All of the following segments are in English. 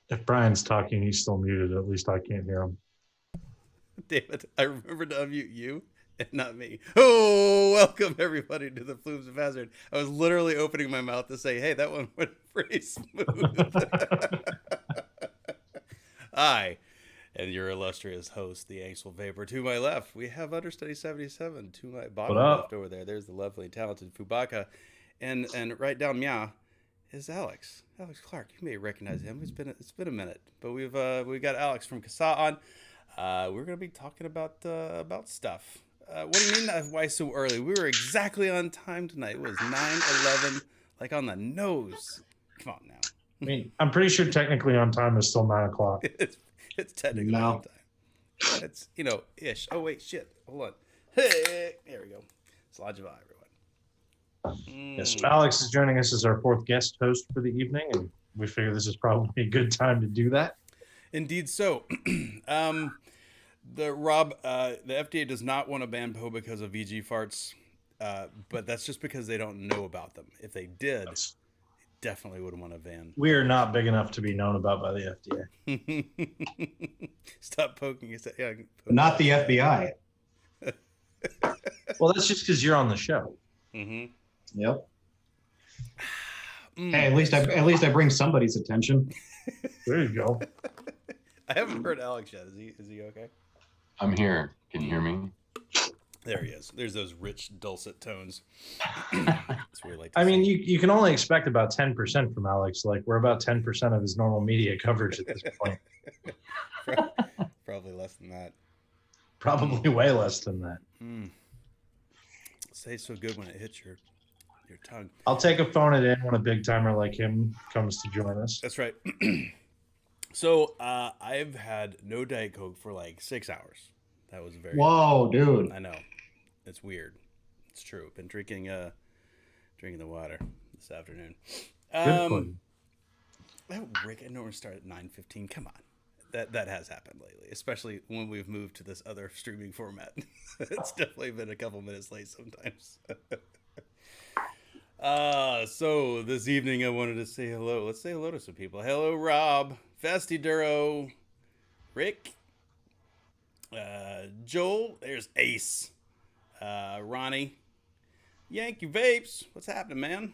If Brian's talking, he's still muted. At least I can't hear him. Damn it. I remembered to unmute you and not me. Oh, welcome everybody to the Plumes of Hazard. I was literally opening my mouth to say, hey, that one went pretty smooth. Hi, and your illustrious host, the Angstful Vapor. To my left, we have Understudy 77. To my What bottom left up? over there, there's the lovely, talented Fubaka. And right down meow is Alex. Alex Clark. You may recognize him. It's been a minute. But we've got Alex from Casa on. We're gonna be talking about stuff. What do you mean? Why so early? We were exactly on time tonight. It was 9:11, like on the nose. Come on now. I mean, I'm pretty sure technically on time is still 9 o'clock. it's technically on No. time. It's ish. Oh wait, shit. Hold on. Hey, there we go. Slajava, everyone. Yes, Alex is joining us as our fourth guest host for the evening, and we figure this is probably a good time to do that. Indeed, so. The FDA does not want to ban PO because of VG farts, but that's just because they don't know about them. If they did, definitely would want to ban. We are not big enough to be known about by the FDA. Stop poking us. Yeah, Not the FBI. Well, that's just because you're on the show. Mm-hmm. Yep. Hey, at least I bring somebody's attention. There you go. I haven't heard Alex yet. Is he okay? I'm here. Can you hear me? There he is. There's those rich, dulcet tones. That's what we like to I mean, see. you can only expect about 10% from Alex. Like, we're about 10% of his normal media coverage at this point. Probably less than that. Probably way less than that. Tastes so good when it hits your tongue. I'll take a phone it in when a big timer like him comes to join us. That's right. So I've had no Diet Coke for like 6 hours. That was very. Whoa, dude. I know, it's weird. It's true. Been drinking the water this afternoon. Good for you. Rick, I know we're starting at 9:15. Come on, that has happened lately, especially when we've moved to this other streaming format. It's definitely been a couple minutes late sometimes. So this evening I wanted to say hello. Let's say hello to some people. Hello, Rob, Festy Duro, Rick, Joel. There's Ace, Ronnie, Yankee Vapes. What's happening, man?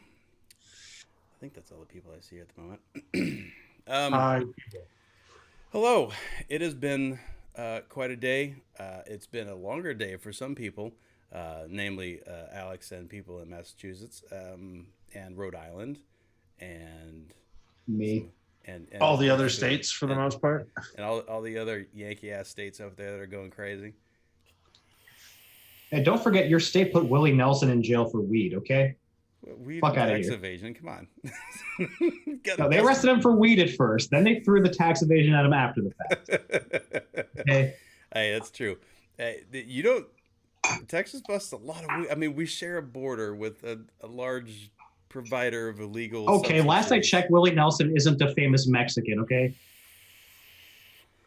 I think that's all the people I see at the moment. Hi. Hello. It has been quite a day. It's been a longer day for some people, namely Alex and people in Massachusetts and Rhode Island and Me. and All the other states, for the most part. and all the other Yankee ass states out there that are going crazy. Hey, don't forget your state put Willie Nelson in jail for weed, okay? Weed Fuck and outta tax here. evasion. Come on. No, they arrested him for weed at first, then they threw the tax evasion at him after the fact. Okay. Hey, that's true. Hey, you don't. Texas busts a lot of weed. I mean, we share a border with a large provider of illegal. Okay, last I substances. checked, Willie Nelson isn't a famous Mexican, okay?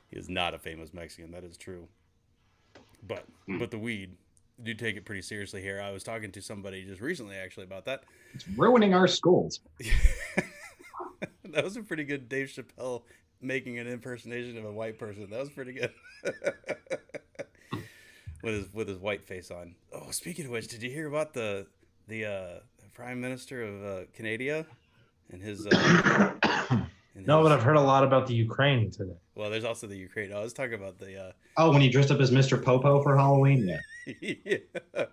He is not a famous Mexican. That is true. But the weed, do take it pretty seriously here. I was talking to somebody just recently actually about that. It's ruining our schools. That was a pretty good Dave Chappelle making an impersonation of a white person. That was pretty good. with his white face on. Oh, speaking of which, did you hear about the Prime Minister of Canada and his? No, but I've heard a lot about the Ukraine today. Well, there's also the Ukraine. I was talking about the. Oh, when he dressed up as Mr. Popo for Halloween? Yeah. Yeah.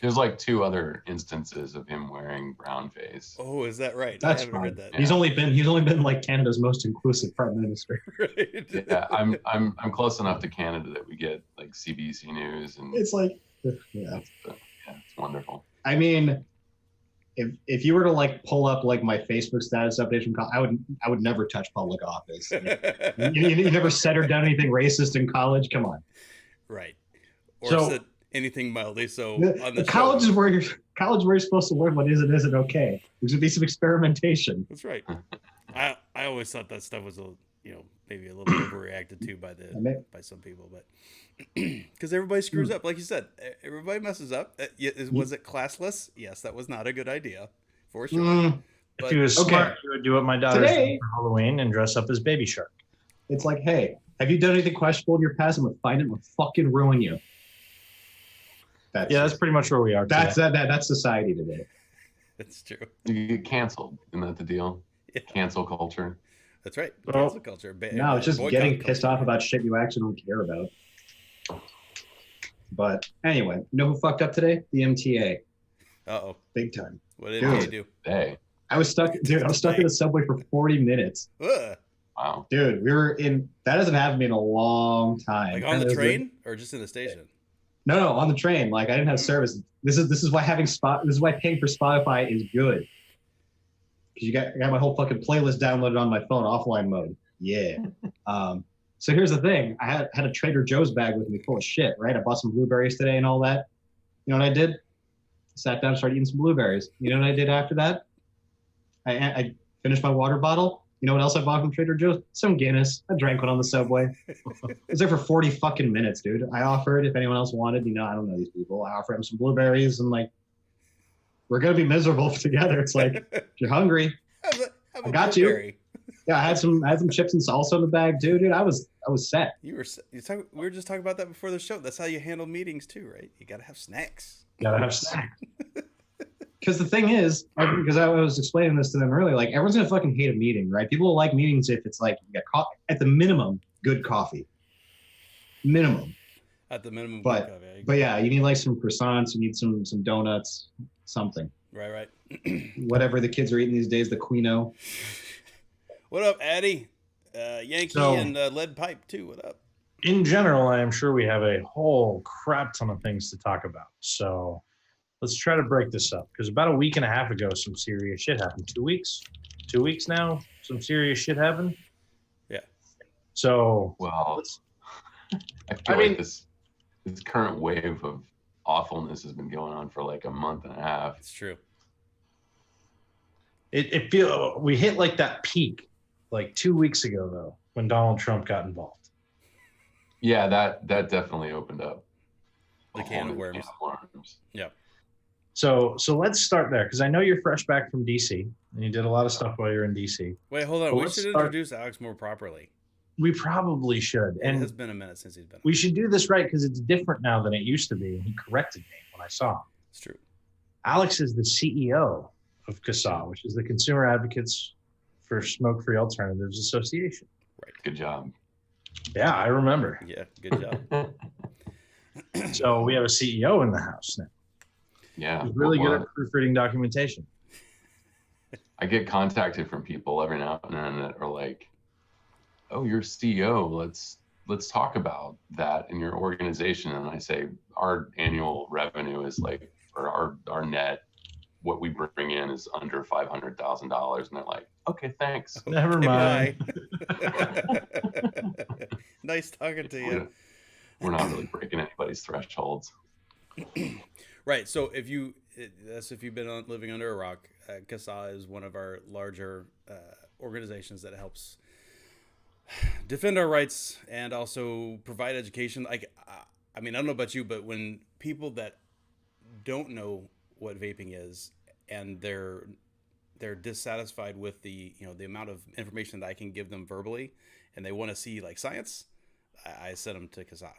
There's like 2 other instances of him wearing brown face. Oh, is that right? That's I haven't fine. heard that. Yeah. He's only been like Canada's most inclusive prime minister. Right. Yeah, I'm close enough to Canada that we get like CBC News and It's like, yeah. yeah, it's wonderful. I mean, if you were to like pull up like my Facebook status updates from college, I would never touch public office. You never said or done anything racist in college. Come on. Right. Or So- said anything mildly so on The the college show. is where you're supposed to learn what is and isn't okay. There's gonna be some experimentation. That's right. I always thought that stuff was maybe a little overreacted to by some people, but because everybody screws up, like you said, everybody messes up. Was it classless? Yes, that was not a good idea, for sure. If he was smart, he would do what my daughter's Today- doing for Halloween and dress up as Baby Shark. It's like, hey, have you done anything questionable in your past? I'm gonna find it and I'm gonna fucking ruin you. That's pretty much where we are. That's today. that's society today. It's true. You get canceled. Isn't that the deal? Yeah. Cancel culture. That's right. Well, Cancel culture. No, it's just boycott getting culture. pissed off about shit you actually don't care about. But anyway, you know who fucked up today? The MTA. Uh-oh. Big time. What did Dude. he do? Hey, I was stuck in the subway for 40 minutes. Ugh. wow. Dude, that hasn't happened to me in a long time. Like on the train or just in the station? No, on the train. Like I didn't have service. This is why this is why paying for Spotify is good. Because I got my whole fucking playlist downloaded on my phone, offline mode. Yeah. So here's the thing. I had a Trader Joe's bag with me full of shit, right? I bought some blueberries today and all that. You know what I did? Sat down and started eating some blueberries. You know what I did after that? I finished my water bottle. You know what else I bought from Trader Joe's? Some Guinness. I drank one on the subway. I was there for 40 fucking minutes, dude. I offered if anyone else wanted, I don't know these people. I offered them some blueberries and like, we're going to be miserable together. It's like, if you're hungry, Have a I got you. blueberry. yeah, I had some chips and salsa in the bag, dude. I was set. We were just talking about that before the show. That's how you handle meetings too, right? You got to have snacks. Gotta have snacks. Because the thing is, because I was explaining this to them earlier, like everyone's gonna fucking hate a meeting, right? People will like meetings if it's like you got at the minimum, good coffee. Minimum. At the minimum. But- good coffee. But yeah, you need like some croissants, you need some donuts, something. Right. Whatever the kids are eating these days, the Quino. What up, Addy? Yankee So- and Lead Pipe too. What up? In general, I am sure we have a whole crap ton of things to talk about. So let's try to break this up. Because about a week and a half ago, some serious shit happened. 2 weeks? 2 weeks now? Some serious shit happened? Yeah. So Well, let's- I feel I like mean- this current wave of awfulness has been going on for like a month and a half. It's true. we hit like that peak like 2 weeks ago, though, when Donald Trump got involved. Yeah, that definitely opened up a The can whole of new worms. can of worms. So let's start there because I know you're fresh back from DC and you did a lot of stuff while you're in DC. Wait, hold on. Well, We let's should start- introduce Alex more properly. We probably should. It And has been a minute since he's been. we should do this right because it's different now than it used to be. And he corrected me when I saw him. It's true. Alex is the CEO of CASA, which is the Consumer Advocates for Smoke-Free Alternatives Association. Good job. Yeah, I remember. Yeah. Good job. So we have a CEO in the house now. Yeah. He's really good well, at proofreading documentation. I get contacted from people every now and then that are like, "Oh, you're CEO. Let's talk about that in your organization." And I say, our annual revenue is like, or our net, what we bring in is under $500,000. And they're like, "Okay, thanks." Never Okay, mind. bye. Nice talking to you. We're not really breaking anybody's thresholds. Right. So if you've been living under a rock, CASA is one of our larger organizations that helps defend our rights and also provide education. Like, I mean, I don't know about you, but when people that don't know what vaping is and they're dissatisfied with the amount of information that I can give them verbally, and they want to see like science, I send them to CASA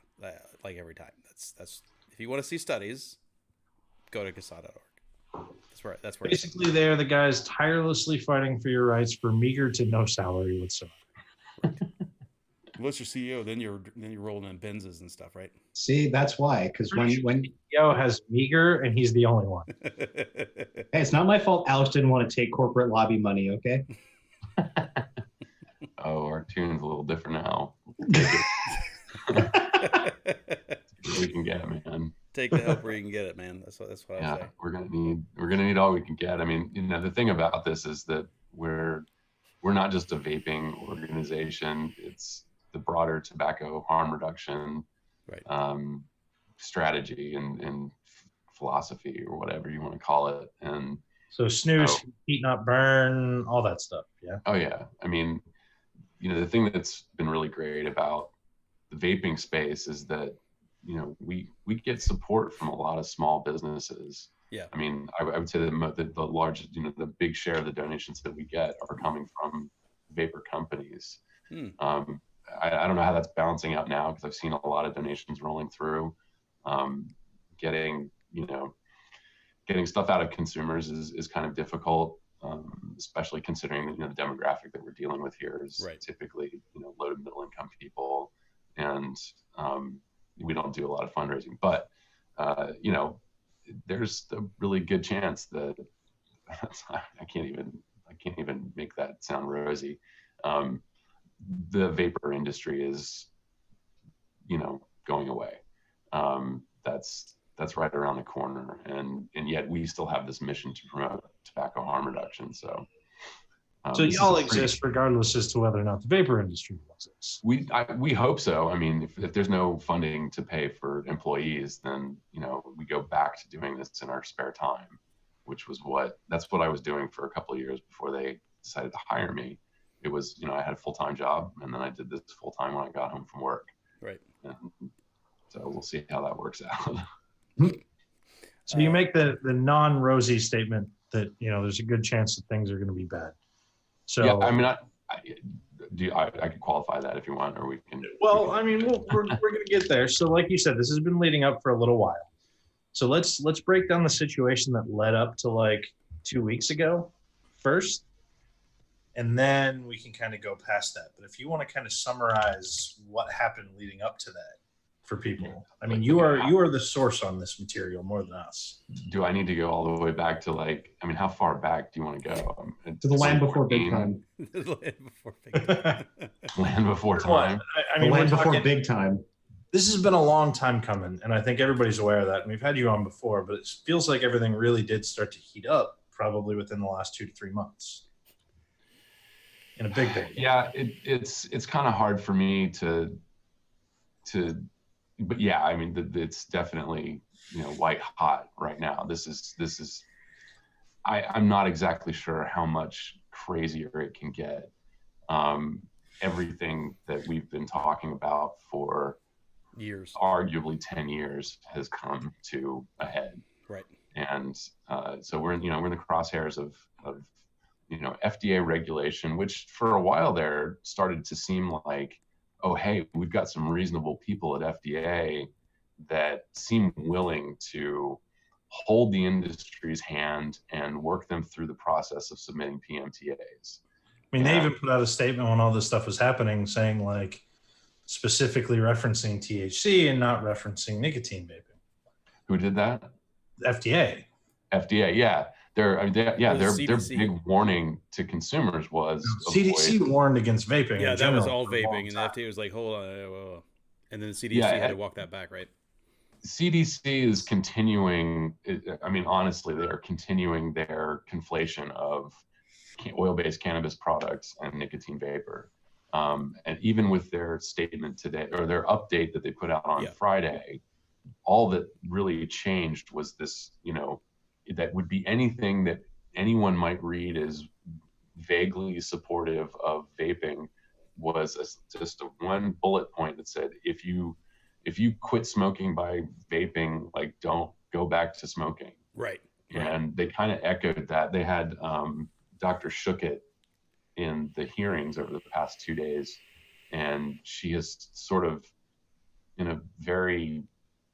like every time. That's if you want to see studies, go to CASA.org. That's where. Basically, they're the guys tirelessly fighting for your rights for meager to no salary whatsoever. Unless you're CEO, then you're rolling in Benzes and stuff, right? See, that's why. Because when CEO has meager, and he's the only one. hey, it's not my fault. Alex didn't want to take corporate lobby money. Okay. Oh, our tune's a little different now. We can get, man. Take the help where you can get it, man. That's what I Yeah, say. we're gonna need all we can get. I mean, the thing about this is that we're not just a vaping organization. It's the broader tobacco harm reduction Right. strategy and philosophy, or whatever you want to call it. And So snooze, Oh. heat not burn, all that stuff. Yeah. oh yeah, I mean, the thing that's been really great about the vaping space is that we get support from a lot of small businesses. Yeah. I mean, I would say that the largest, the big share of the donations that we get are coming from vapor companies. I don't know how that's balancing out now, because I've seen a lot of donations rolling through. Getting stuff out of consumers is kind of difficult, especially considering the demographic that we're dealing with here is typically low to middle income people, and we don't do a lot of fundraising. But there's a really good chance that I can't even make that sound rosy. The vapor industry is going away. That's right around the corner, and yet we still have this mission to promote tobacco harm reduction. So y'all exist regardless as to whether or not the vapor industry exists. We hope so. I mean, if there's no funding to pay for employees, then we go back to doing this in our spare time, which was that's what I was doing for a couple of years before they decided to hire me. It was, I had a full-time job, and then I did this full-time when I got home from work. Right. And so we'll see how that works out. So you make the non-rosy statement that there's a good chance that things are going to be bad. So yeah, I mean, I could qualify that if you want, or we can. Well, I mean, we're going to get there. So, like you said, this has been leading up for a little while. So let's break down the situation that led up to like 2 weeks ago first, and then we can kind of go past that. But if you want to kind of summarize what happened leading up to that for people, I mean, you are the source on this material more than us. Do I need to go all the way back to how far back do you want to go? To the land before big time. The land before big time. Land before time. I mean, the land before big time. This has been a long time coming, and I think everybody's aware of that. And we've had you on before, but it feels like everything really did start to heat up probably within the last 2 to 3 months. In a big way. Yeah, it's kind of hard for me to but yeah, I mean, it's definitely white hot right now. This is I'm not exactly sure how much crazier it can get. Everything that we've been talking about for years, arguably 10 years, has come to a head. Right. And so we're in the crosshairs of FDA regulation, which for a while there started to seem like, oh, hey, we've got some reasonable people at FDA that seem willing to hold the industry's hand and work them through the process of submitting PMTAs. I mean, they even put out a statement when all this stuff was happening saying, like, specifically referencing THC and not referencing nicotine vaping. Who did that? FDA. FDA, yeah. Their big warning to consumers was CDC warned against vaping. Yeah, that was all vaping, and the FDA was like, hold on, and then the CDC had to walk that back, right? CDC is continuing. I mean, honestly, they are continuing their conflation of oil-based cannabis products and nicotine vapor. And even with their statement today, or their update that they put out on Friday, all that really changed was this, that would be anything that anyone might read as vaguely supportive of vaping was just a one bullet point that said, if you quit smoking by vaping, like, don't go back to smoking. Right. And they kind of echoed that. They had Dr. Shookett in the hearings over the past 2 days, and she has sort of, in a very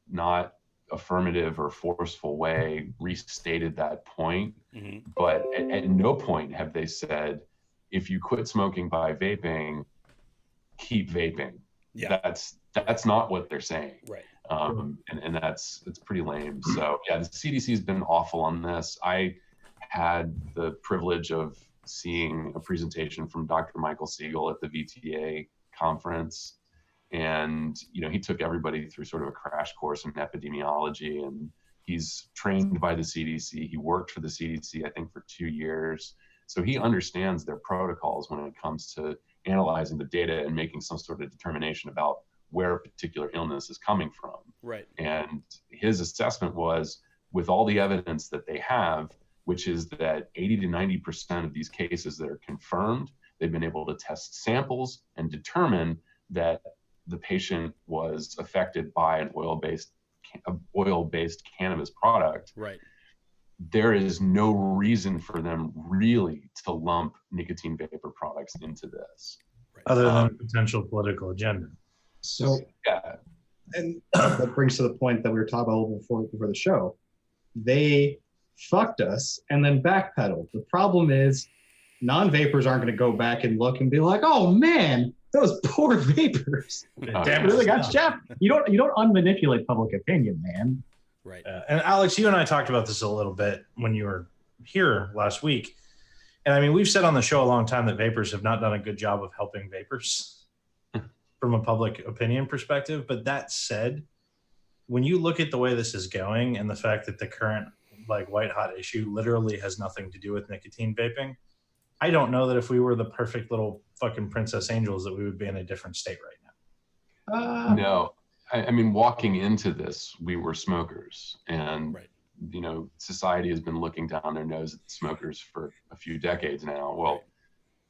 not affirmative or forceful way, restated that point. Mm-hmm. But at no point have they said, if you quit smoking by vaping, keep vaping. Yeah. That's not what they're saying. Right. And it's pretty lame. So yeah, the CDC has been awful on this. I had the privilege of seeing a presentation from Dr. Michael Siegel at the VTA conference. And, he took everybody through sort of a crash course in epidemiology, and he's trained by the CDC. He worked for the CDC, I think, for 2 years. So he understands their protocols when it comes to analyzing the data and making some sort of determination about where a particular illness is coming from. Right. And his assessment was, with all the evidence that they have, which is that 80 to 90% of these cases that are confirmed, they've been able to test samples and determine that the patient was affected by an oil-based cannabis product. Right. there is no reason for them really to lump nicotine vapor products into this. Other than a potential political agenda. So Yeah, and that brings to the point that we were talking about a little before the show. They fucked us and then backpedaled. The problem is non-vapors aren't going to go back and look and be like, oh man, those poor vapors. Damn Really it. got shaft. You don't unmanipulate public opinion, man. Right. And Alex, you and I talked about this a little bit when you were here last week. And I mean, we've said on the show a long time that vapors have not done a good job of helping vapors from a public opinion perspective. But that said, when you look at the way this is going and the fact that the current like white hot issue literally has nothing to do with nicotine vaping, I don't know that if we were the perfect little fucking princess angels that we would be in a different state right now. no, I mean, walking into this, we were smokers, and Right. you know, society has been looking down their nose at smokers for a few decades now. Well,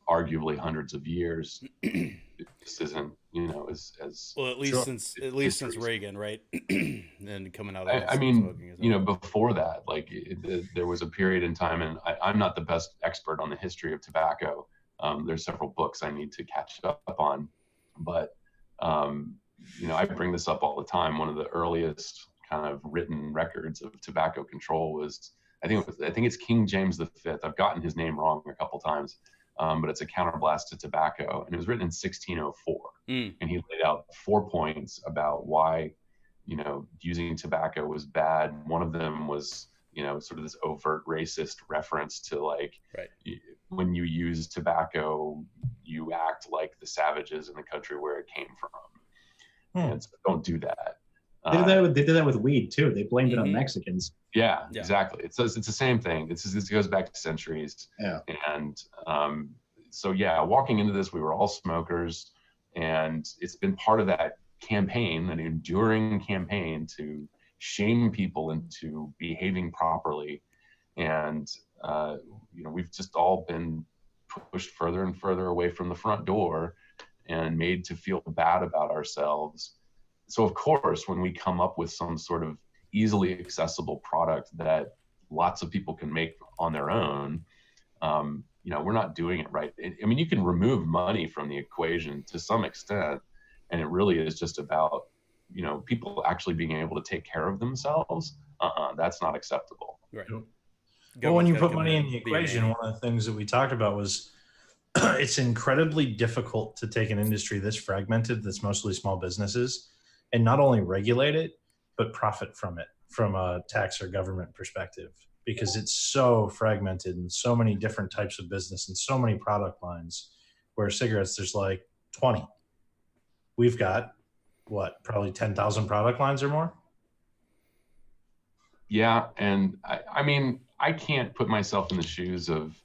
arguably hundreds of years. This isn't, you know, as well, at least since Reagan, right? And coming out of I mean, smoking you know, before that, like there was a period in time, and I'm not the best expert on the history of tobacco. There's several books I need to catch up on, but you know, I bring this up all the time. One of the earliest kind of written records of tobacco control was, I think it's King James V. I've gotten his name wrong a couple times, but it's a counterblast to tobacco, and it was written in 1604. And he laid out 4 points about why, you know, using tobacco was bad. One of them was, you know, sort of this overt racist reference to like, when you use tobacco, you act like the savages in the country where it came from. And so don't do that. They did that with weed too. They blamed it on Mexicans. Yeah, exactly. It's the same thing. This goes back to centuries. Yeah. And so yeah, walking into this, we were all smokers, and it's been part of that campaign, an enduring campaign to shame people into behaving properly. And you know, we've just all been pushed further and further away from the front door and made to feel bad about ourselves. So of course, when we come up with some sort of easily accessible product that lots of people can make on their own, you know, we're not doing it right. I mean, you can remove money from the equation to some extent, and it really is just about, you know, people actually being able to take care of themselves. That's not acceptable. Right. Well, when you put money in the equation, one of the things that we talked about was it's incredibly difficult to take an industry this fragmented, that's mostly small businesses, and not only regulate it, but profit from it from a tax or government perspective, because it's so fragmented and so many different types of business and so many product lines, where cigarettes, there's like 20. We've got, what, probably 10,000 product lines or more? Yeah, and I mean, I can't put myself in the shoes of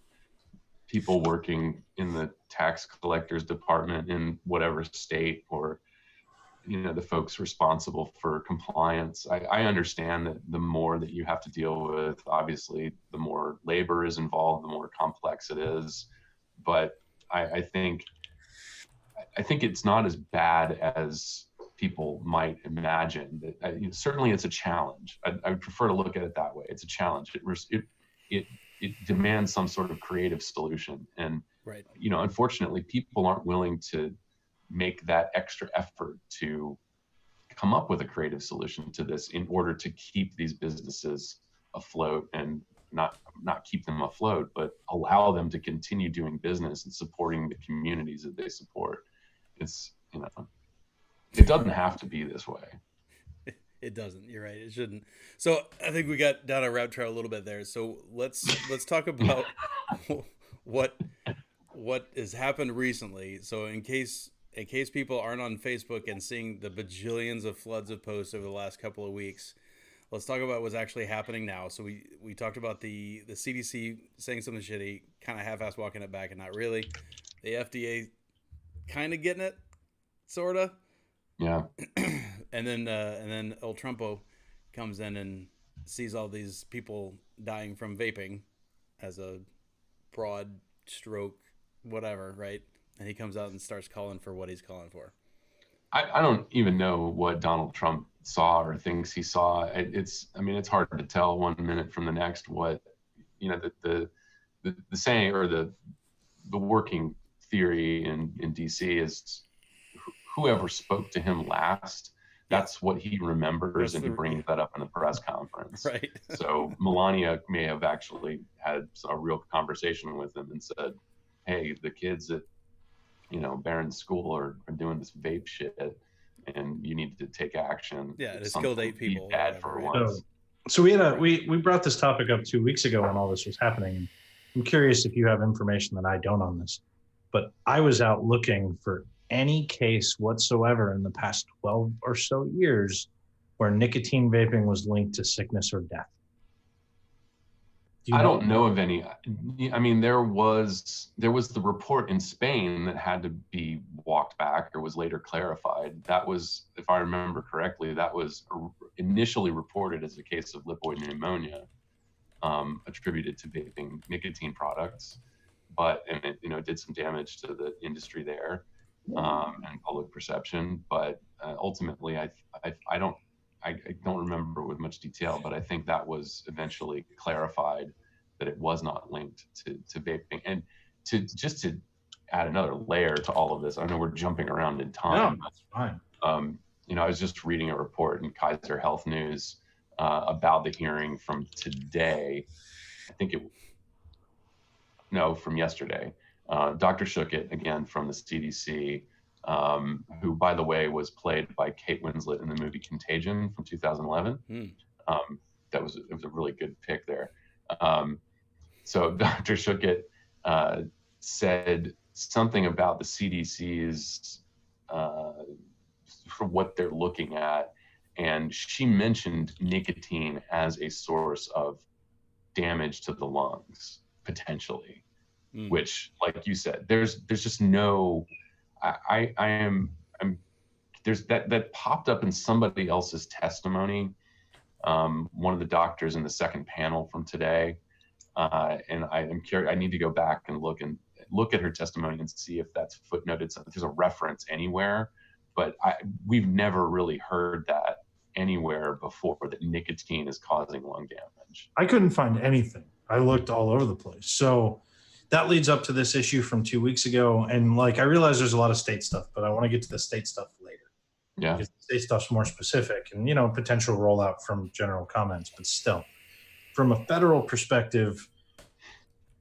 people working in the tax collector's department in whatever state, or, you know, the folks responsible for compliance. I understand that the more that you have to deal with, obviously, the more labor is involved, the more complex it is. But I think it's not as bad as people might imagine. That you know, certainly it's a challenge. I would prefer to look at it that way. It's a challenge. It demands some sort of creative solution, and you know, unfortunately, people aren't willing to make that extra effort to come up with a creative solution to this in order to keep these businesses afloat, and not keep them afloat, but allow them to continue doing business and supporting the communities that they support. It's, you know, it doesn't have to be this way. It doesn't. You're right. It shouldn't. So I think we got down a rabbit trail a little bit there. So let's talk about what has happened recently. So in case people aren't on Facebook and seeing the bajillions of floods of posts over the last couple of weeks, let's talk about what's actually happening now. So we talked about the CDC saying something shitty, kind of half-ass walking it back and not really. The FDA kind of getting it, sort of. Yeah. And then El Trumpo comes in and sees all these people dying from vaping as a broad stroke, whatever, right? And he comes out and starts calling for what he's calling for. I don't even know what Donald Trump saw or thinks he saw. It's hard to tell one minute from the next what, the saying or the working theory in DC is whoever spoke to him last, that's what he remembers, and he brings that up in the press conference. Right. So Melania may have actually had a real conversation with him and said, hey, the kids at Barron's school are doing this vape shit, and you need to take action. Yeah, it's killed 8 people. Bad for once. So we brought this topic up 2 weeks ago when all this was happening. I'm curious if you have information that I don't on this, but I was out looking for any case whatsoever in the past 12 or so years where nicotine vaping was linked to sickness or death. I don't know of any. I mean, there was the report in Spain that had to be walked back or was later clarified. That was, if I remember correctly, that was initially reported as a case of lipoid pneumonia, attributed to vaping nicotine products, and it did some damage to the industry there, and public perception. But ultimately, I don't remember with much detail, but I think that was eventually clarified that it was not linked to vaping. And to add another layer to all of this, I know we're jumping around in time. No, that's fine. I was just reading a report in Kaiser Health News about the hearing from today. From yesterday. Dr. Shookett, again from the CDC, who, by the way, was played by Kate Winslet in the movie Contagion from 2011. It was a really good pick there. So Dr. Shookett said something about the CDC's for what they're looking at, and she mentioned nicotine as a source of damage to the lungs potentially, which, like you said, there's just no. There's that popped up in somebody else's testimony. One of the doctors in the second panel from today, and I'm curious. I need to go back and look at her testimony and see if that's footnoted. So if there's a reference anywhere, but we've never really heard that anywhere before, that nicotine is causing lung damage. I couldn't find anything. I looked all over the place. So that leads up to this issue from 2 weeks ago. And I realize there's a lot of state stuff, but I want to get to the state stuff later. Yeah. Because the state stuff's more specific and, potential rollout from general comments, but still. From a federal perspective,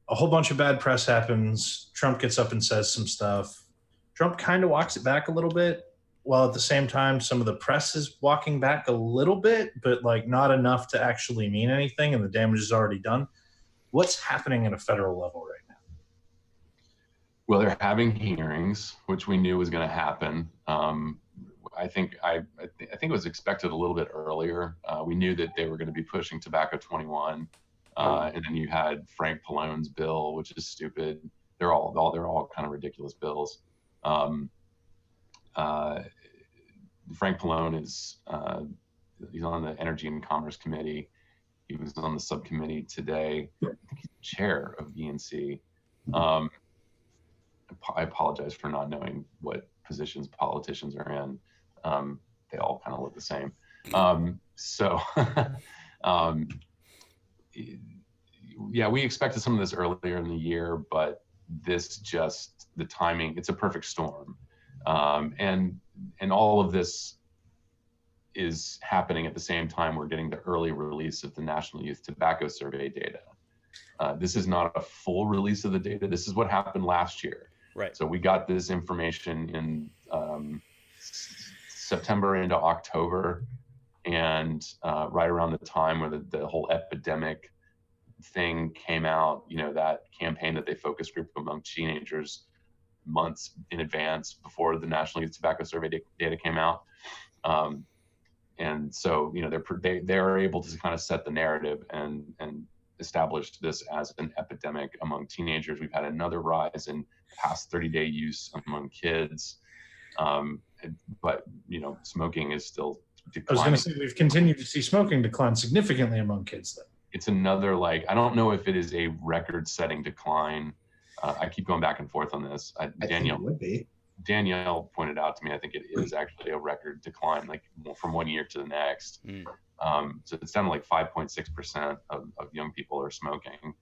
a whole bunch of bad press happens. Trump gets up and says some stuff. Trump kind of walks it back a little bit, while at the same time, some of the press is walking back a little bit, but not enough to actually mean anything, and the damage is already done. What's happening at a federal level right now? Well, they're having hearings, which we knew was going to happen. I think it was expected a little bit earlier. We knew that they were going to be pushing Tobacco 21, and then you had Frank Pallone's bill, which is stupid. They're all kind of ridiculous bills. Frank Pallone is he's on the Energy and Commerce Committee. He was on the subcommittee today. I think he's chair of ENC. I apologize for not knowing what positions politicians are in. They all kind of look the same. Yeah, we expected some of this earlier in the year, but the timing, it's a perfect storm. And all of this is happening at the same time we're getting the early release of the National Youth Tobacco Survey data. This is not a full release of the data. This is what happened last year. Right. So we got this information in September into October, and right around the time where the whole epidemic thing came out, that campaign that they focus group among teenagers months in advance before the National Youth Tobacco Survey data came out. And so, they're able to kind of set the narrative and establish this as an epidemic among teenagers. We've had another rise in past 30-day use among kids. But, smoking is still declining. I was going to say, we've continued to see smoking decline significantly among kids, though. It's another, I don't know if it is a record-setting decline. I keep going back and forth on this. Daniel, think it would be. Danielle pointed out to me, I think it is actually a record decline, like from one year to the next. So it's down to like 5.6% of young people are smoking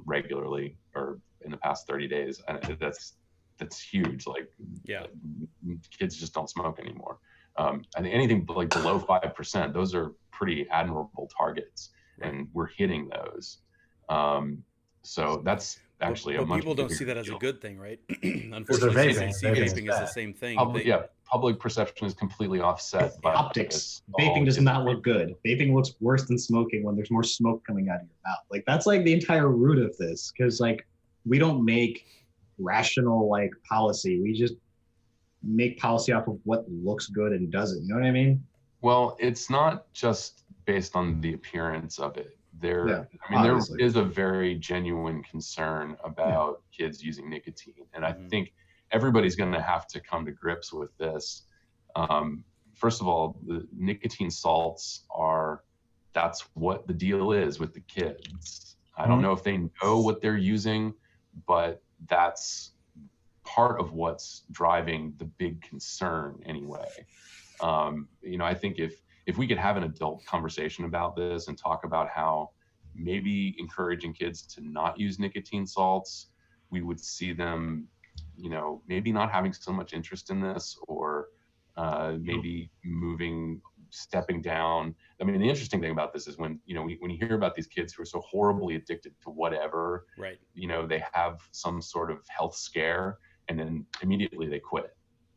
regularly or in the past 30 days. And that's huge. Like, kids just don't smoke anymore. I think anything like below 5%, those are pretty admirable targets, and we're hitting those. So that's actually a much people don't bigger see that as a deal. good thing, right? They're Unfortunately, vaping. they see vaping as the same thing. Public perception is completely offset by Optics. Vaping does not look good. Vaping looks worse than smoking when there's more smoke coming out of your mouth. Like, that's like the entire root of this, because like we don't make rational like policy. We just make policy off of what looks good and doesn't. You know what I mean? Well, it's not just based on the appearance of it. There obviously. is a very genuine concern about kids using nicotine, and I think everybody's going to have to come to grips with this. First of all, the nicotine salts that's what the deal is with the kids. I don't know if they know what they're using, but that's part of what's driving the big concern anyway. I think if we could have an adult conversation about this and talk about how maybe encouraging kids to not use nicotine salts, we would see them, maybe not having so much interest in this, or maybe stepping down. I mean, the interesting thing about this is when you hear about these kids who are so horribly addicted to whatever, right? They have some sort of health scare and then immediately they quit.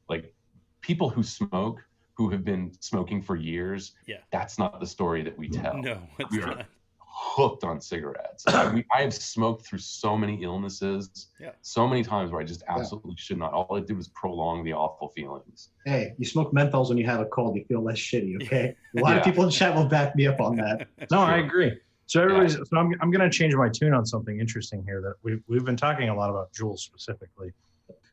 Like, people who smoke, who have been smoking for years, that's not the story that we tell. No, it's we are not. hooked on cigarettes. I have smoked through so many illnesses, so many times where I just absolutely should not. All I did was prolong the awful feelings. Hey, you smoke menthols when you have a cold, you feel less shitty, okay? A lot of people in chat will back me up on that. No, I agree. So so I'm going to change my tune on something interesting here that we've been talking a lot about Juul specifically.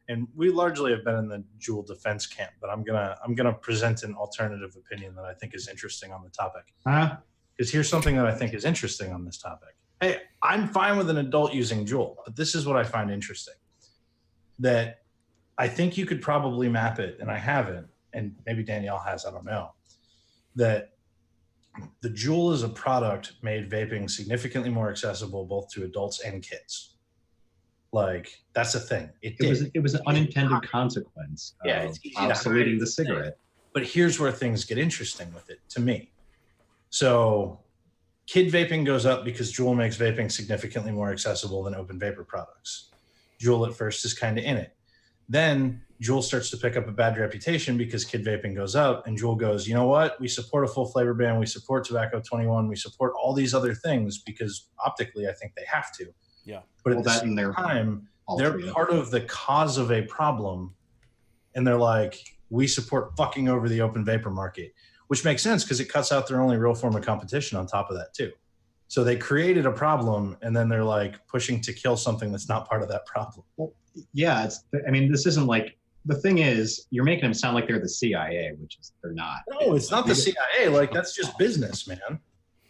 And we largely have been in the Juul defense camp, but I'm gonna present an alternative opinion that I think is interesting on the topic. Because here's something that I think is interesting on this topic. Hey, I'm fine with an adult using Juul, but this is what I find interesting. That I think you could probably map it, and I haven't, and maybe Danielle has, I don't know, that the Juul is a product made vaping significantly more accessible both to adults and kids. Like, that's the thing. It was an unintended consequence of obsoleting the cigarette. But here's where things get interesting with it, to me. So kid vaping goes up because Juul makes vaping significantly more accessible than open vapor products. Juul at first is kind of in it. Then Juul starts to pick up a bad reputation because kid vaping goes up, and Juul goes, you know what? We support a full flavor ban. We support tobacco 21. We support all these other things because optically, I think they have to. Yeah. But at the same time, they're part of the cause of a problem. And they're like, we support fucking over the open vapor market, which makes sense because it cuts out their only real form of competition on top of that too. So they created a problem, and then they're like pushing to kill something that's not part of that problem. Well, yeah, this isn't like, the thing is, you're making them sound like they're the CIA, which is they're not. No, it's not the CIA. Like, that's just business, man.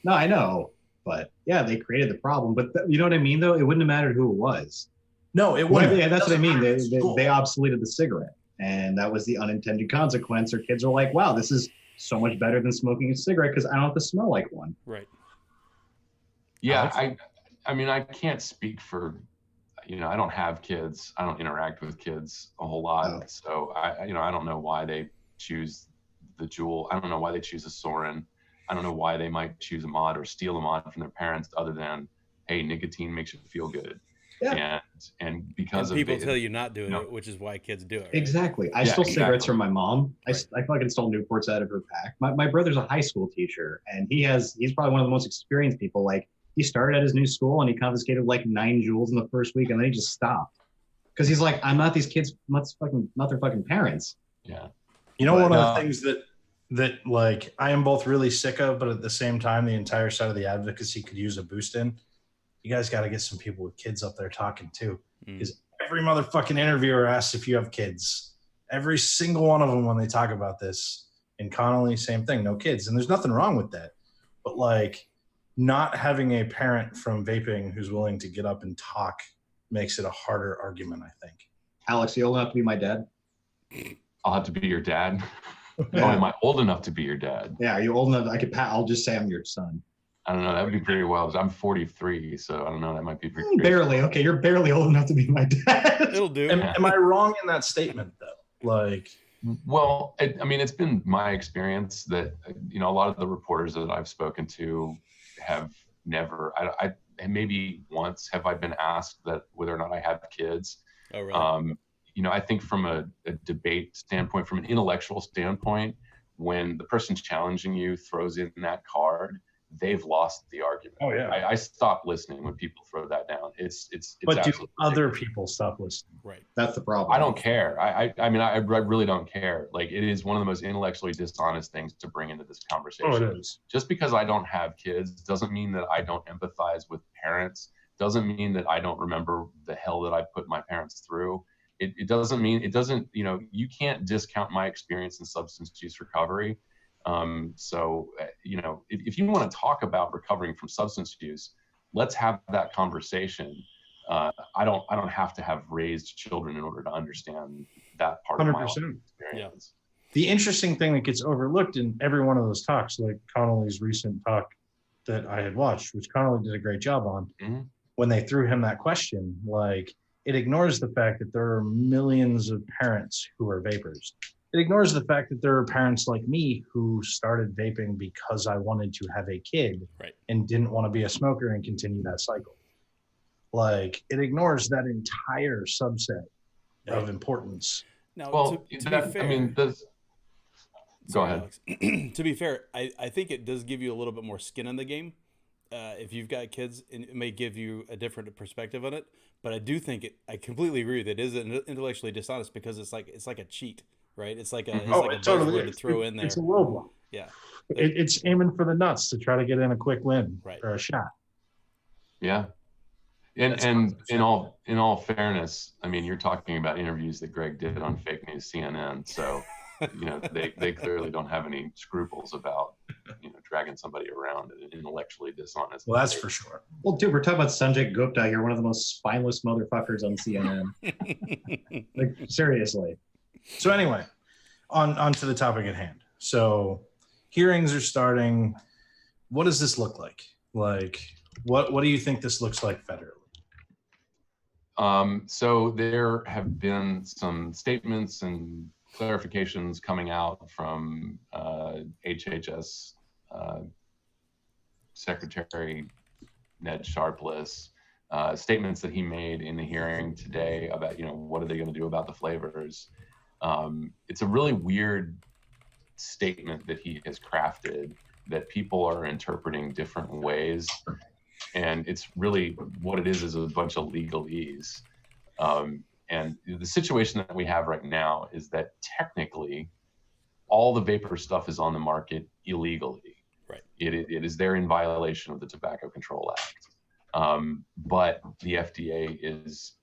No, I know. But yeah, they created the problem. But you know what I mean, though? It wouldn't have mattered who it was. No, it wouldn't. Yeah, that's what I mean. They obsoleted the cigarette. And that was the unintended consequence. Or kids are like, wow, this is so much better than smoking a cigarette because I don't have to smell like one. Right. Yeah, I mean, I can't speak for, I don't have kids. I don't interact with kids a whole lot. Oh. So I don't know why they choose the Juul. I don't know why they choose a Soren. I don't know why they might choose a mod or steal a mod from their parents, other than, hey, nicotine makes you feel good. Yeah. And because people tell you not doing it, which is why kids do it. Right? Exactly. I stole cigarettes from my mom. Right. I fucking stole Newports out of her pack. My brother's a high school teacher, and he's probably one of the most experienced people. Like, he started at his new school and he confiscated like 9 Juuls in the first week, and then he just stopped because he's like, I'm not these kids, not their fucking parents. Yeah. One of the things that like I am both really sick of, but at the same time, the entire side of the advocacy could use a boost in. You guys got to get some people with kids up there talking too, because every motherfucking interviewer asks if you have kids. Every single one of them, when they talk about this, and Connolly, same thing, no kids, and there's nothing wrong with that. But like, not having a parent from vaping who's willing to get up and talk makes it a harder argument, I think. Alex, you old enough to be my dad? I'll have to be your dad. Oh, am I old enough to be your dad? Yeah, are you old enough? I'll just say I'm your son. I don't know. That would be pretty wild. I'm 43, so I don't know. That might be pretty barely. Okay, you're barely old enough to be my dad. It'll do. Am I wrong in that statement though? Like, well, I mean, it's been my experience that a lot of the reporters that I've spoken to have never. I maybe once have I been asked that whether or not I have kids. Oh, really? I think from a debate standpoint, from an intellectual standpoint, when the person challenging you throws in that card, they've lost the argument. Oh yeah. I stop listening when people throw that down. It's but do other ridiculous. people stop listening? Right. That's the problem. I don't care. I mean, I really don't care. Like, it is one of the most intellectually dishonest things to bring into this conversation. Oh, it is. Just because I don't have kids doesn't mean that I don't empathize with parents. Doesn't mean that I don't remember the hell that I put my parents through. It doesn't mean, you can't discount my experience in substance use recovery. If you want to talk about recovering from substance use, let's have that conversation. I don't have to have raised children in order to understand that part 100%. Of my life experience. The interesting thing that gets overlooked in every one of those talks, like Connolly's recent talk that I had watched, which Connolly did a great job on, when they threw him that question, like, it ignores the fact that there are millions of parents who are vapors. It ignores the fact that there are parents like me who started vaping because I wanted to have a kid and didn't want to be a smoker and continue that cycle. Like, it ignores that entire subset of importance. Now, well, to be fair, I mean, go ahead. Alex. To be fair, I think it does give you a little bit more skin in the game. If you've got kids, it may give you a different perspective on it. But I do think I completely agree that it is intellectually dishonest because it's like a cheat, right? It's like a buzzword to throw in there. It's a roadblock. Yeah, it's aiming for the nuts to try to get in a quick win or a shot. Yeah, and in all fairness, I mean, you're talking about interviews that Greg did on fake news CNN, so they clearly don't have any scruples about dragging somebody around in an intellectually dishonest. Well, that's for sure. Well, dude, we're talking about Sanjay Gupta. You're one of the most spineless motherfuckers on CNN. Like, seriously. So anyway, on to the topic at hand. So hearings are starting. What does this look like? Like, what do you think this looks like federally? So there have been some statements and clarifications coming out from HHS Secretary Ned Sharpless, statements that he made in the hearing today about, what are they going to do about the flavors? It's a really weird statement that he has crafted that people are interpreting different ways. And it's really what it is a bunch of legalese. And the situation that we have right now is that technically all the vapor stuff is on the market illegally. Right. It is there in violation of the Tobacco Control Act. But the FDA is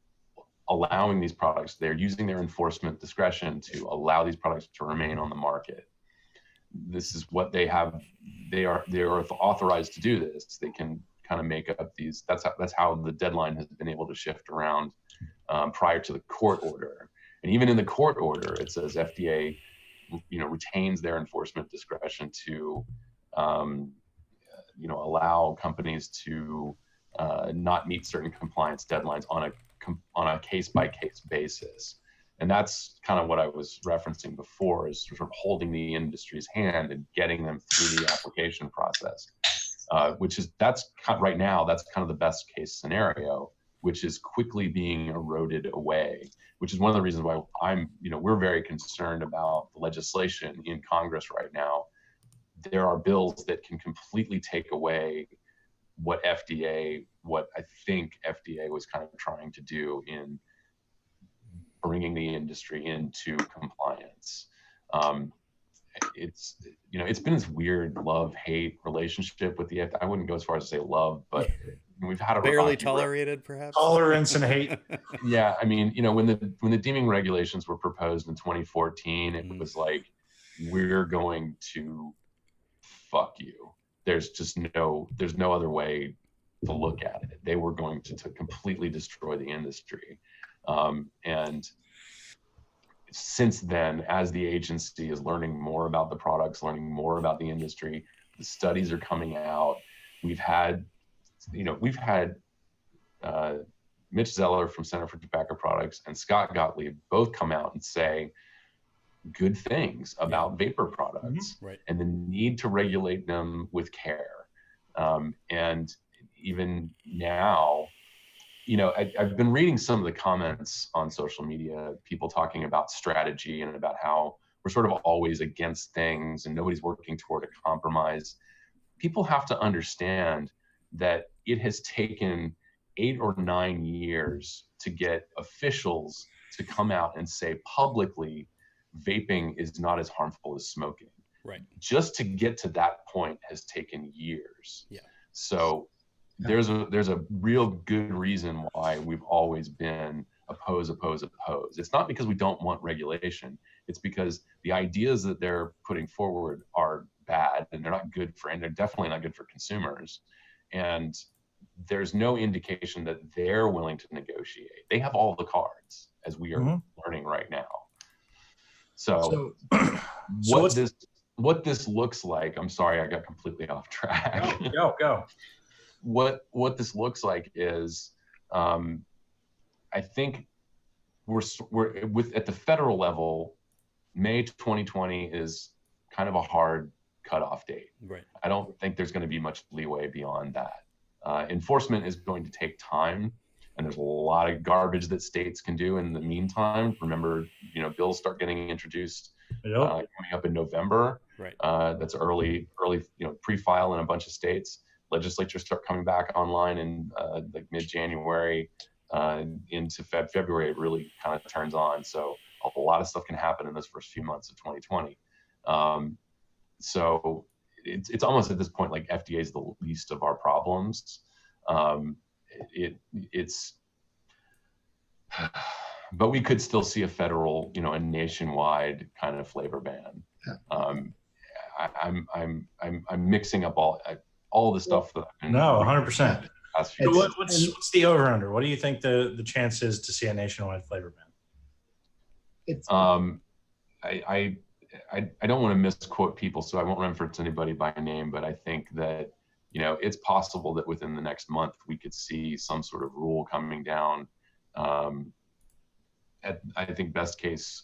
allowing these products, they're using their enforcement discretion to allow these products to remain on the market. This is what they have. They are authorized to do this. They can kind of make up these. That's how the deadline has been able to shift around prior to the court order. And even in the court order, it says FDA, retains their enforcement discretion to, allow companies to not meet certain compliance deadlines on a case-by-case basis. And that's kind of what I was referencing before, is sort of holding the industry's hand and getting them through the application process, that's right now, that's kind of the best case scenario, which is quickly being eroded away, which is one of the reasons why we're very concerned about the legislation in Congress right now. There are bills that can completely take away what I think FDA was kind of trying to do in bringing the industry into compliance. It's been this weird love-hate relationship with the FDA. I wouldn't go as far as to say love, but we've had a barely tolerated, perhaps. Tolerance and hate. Yeah, I mean, when the deeming regulations were proposed in 2014, it was like, we're going to fuck you. There's no other way to look at it. They were going to completely destroy the industry. And since then, as the agency is learning more about the products, learning more about the industry, the studies are coming out. We've had Mitch Zeller from Center for Tobacco Products and Scott Gottlieb both come out and say good things about vapor products and the need to regulate them with care. And even now, I've been reading some of the comments on social media, people talking about strategy and about how we're sort of always against things and nobody's working toward a compromise. People have to understand that it has taken 8 or 9 years to get officials to come out and say publicly, vaping is not as harmful as smoking. Right. Just to get to that point has taken years. Yeah. So there's a real good reason why we've always been oppose. It's not because we don't want regulation. It's because the ideas that they're putting forward are bad and they're not good and they're definitely not good for consumers. And there's no indication that they're willing to negotiate. They have all the cards, as we are learning right now. So what this looks like, I'm sorry, I got completely off track. Go. What this looks like is, I think we're at the federal level, May 2020 is kind of a hard cutoff date. Right. I don't think there's going to be much leeway beyond that. Enforcement is going to take time, and there's a lot of garbage that states can do in the meantime. Remember, bills start getting introduced coming up in November. Right. That's early, pre-file in a bunch of states. Legislatures start coming back online in like mid-January into February. It really kind of turns on. So a lot of stuff can happen in those first few months of 2020. So it's almost at this point like FDA is the least of our problems. But we could still see a federal, a nationwide kind of flavor ban. I'm mixing up all the stuff that. No, 100%. What's the over under? What do you think the chance is to see a nationwide flavor ban? I don't want to misquote people, so I won't reference anybody by name, but I think that, it's possible that within the next month we could see some sort of rule coming down. I think best case,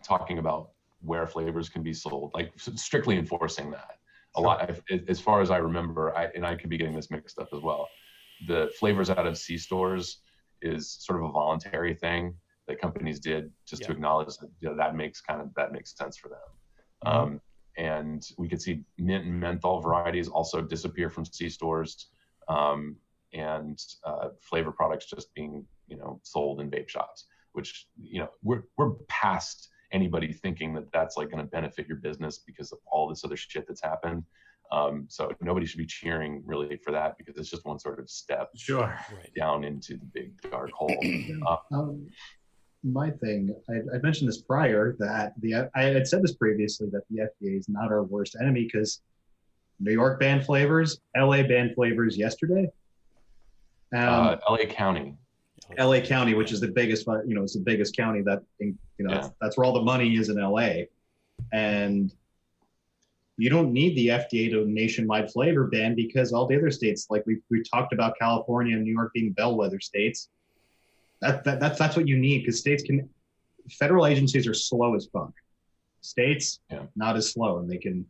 talking about where flavors can be sold, like strictly enforcing that. A lot, as far as I remember, and I could be getting this mixed up as well, the flavors out of C-stores is sort of a voluntary thing that companies did just to acknowledge that that makes sense for them. And we could see mint and menthol varieties also disappear from C-stores, and flavor products just being sold in vape shops, which we're past anybody thinking that that's like going to benefit your business because of all this other shit that's happened. So nobody should be cheering really for that because it's just one sort of step down into the big dark hole. My thing, I mentioned this prior, that I had said this previously, that the FDA is not our worst enemy because New York banned flavors, LA banned flavors yesterday. LA County, which is the biggest, it's the biggest county that, that's where all the money is in LA. And you don't need the FDA to nationwide flavor ban because all the other states, like we talked about California and New York being bellwether states. That's what you need, because federal agencies are slow as fuck. States, not as slow, and they can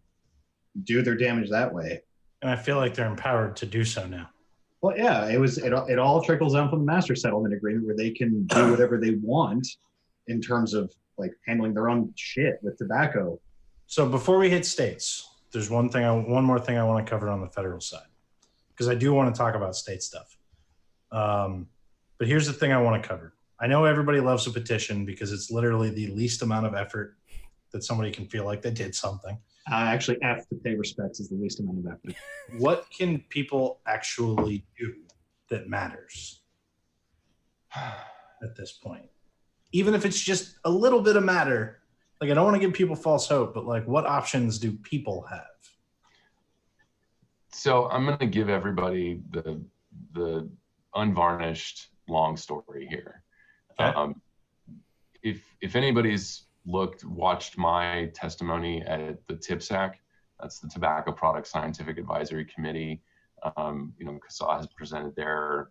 do their damage that way. And I feel like they're empowered to do so now. Well, yeah, it all trickles down from the master settlement agreement, where they can do whatever they want in terms of like handling their own shit with tobacco. So before we hit states, there's one more thing I want to cover on the federal side, because I do want to talk about state stuff. But here's the thing I want to cover. I know everybody loves a petition because it's literally the least amount of effort that somebody can feel like they did something. Actually, F, to pay respects, is the least amount of effort. What can people actually do that matters at this point? Even if it's just a little bit of matter. Like, I don't want to give people false hope, but like, what options do people have? So I'm going to give everybody the unvarnished long story here. Okay. if anybody's watched my testimony at the TPSAC, that's the Tobacco Product Scientific Advisory Committee. CASA has presented there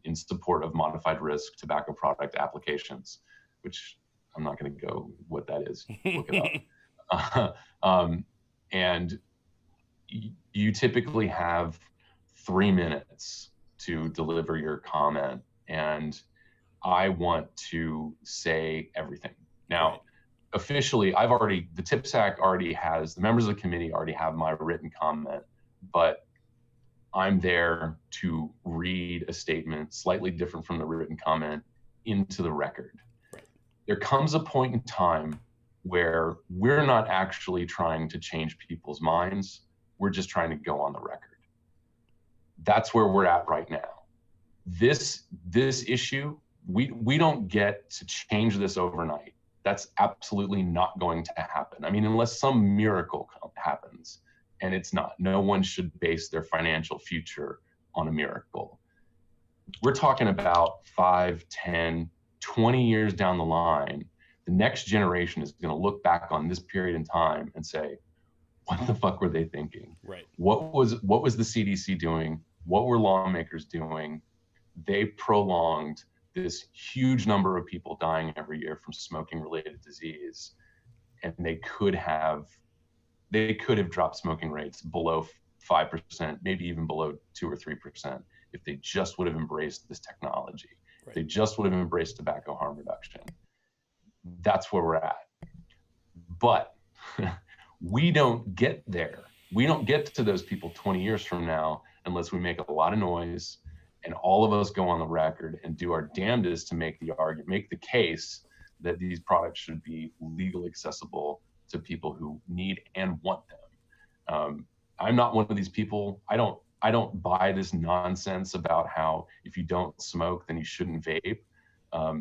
in support of modified risk tobacco product applications, which I'm not going to go what that is. Look it up. And you typically have 3 minutes to deliver your comment, and I want to say everything. Now, Right. Officially, the TPSAC already has, the members of the committee already have my written comment, but I'm there to read a statement slightly different from the written comment into the record. Right. There comes a point in time where we're not actually trying to change people's minds. We're just trying to go on the record. That's where we're at right now. This issue, we don't get to change this overnight. That's absolutely not going to happen. I mean, unless some miracle happens, and it's not. No one should base their financial future on a miracle. We're talking about 5, 10, 20 years down the line. The next generation is going to look back on this period in time and say, what the fuck were they thinking? Right. What was the CDC doing? What were lawmakers doing? They prolonged this huge number of people dying every year from smoking related disease, and they could have dropped smoking rates below 5%, maybe even below 2 or 3%, if they just would have embraced this technology. Right. If they just would have embraced tobacco harm reduction. That's where we're at. But we don't get there. We don't get to those people 20 years from now unless we make a lot of noise and all of us go on the record and do our damnedest to make the case that these products should be legally accessible to people who need and want them. I'm not one of these people. I don't buy this nonsense about how if you don't smoke, then you shouldn't vape.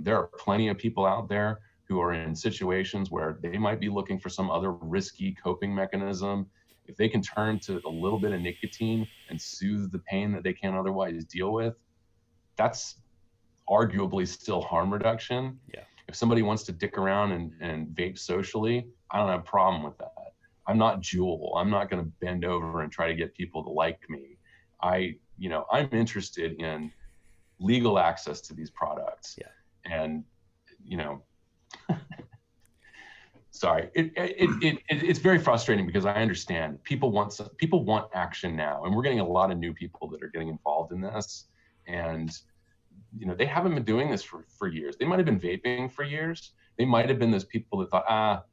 There are plenty of people out there who are in situations where they might be looking for some other risky coping mechanism. If they can turn to a little bit of nicotine and soothe the pain that they can't otherwise deal with, that's arguably still harm reduction. Yeah. If somebody wants to dick around and vape socially, I don't have a problem with that. I'm not Jewel. I'm not going to bend over and try to get people to like me. I'm interested in legal access to these products. Yeah. And, sorry, it's very frustrating because I understand people want action now, and we're getting a lot of new people that are getting involved in this, and they haven't been doing this for years. They might have been vaping for years. They might have been those people that thought,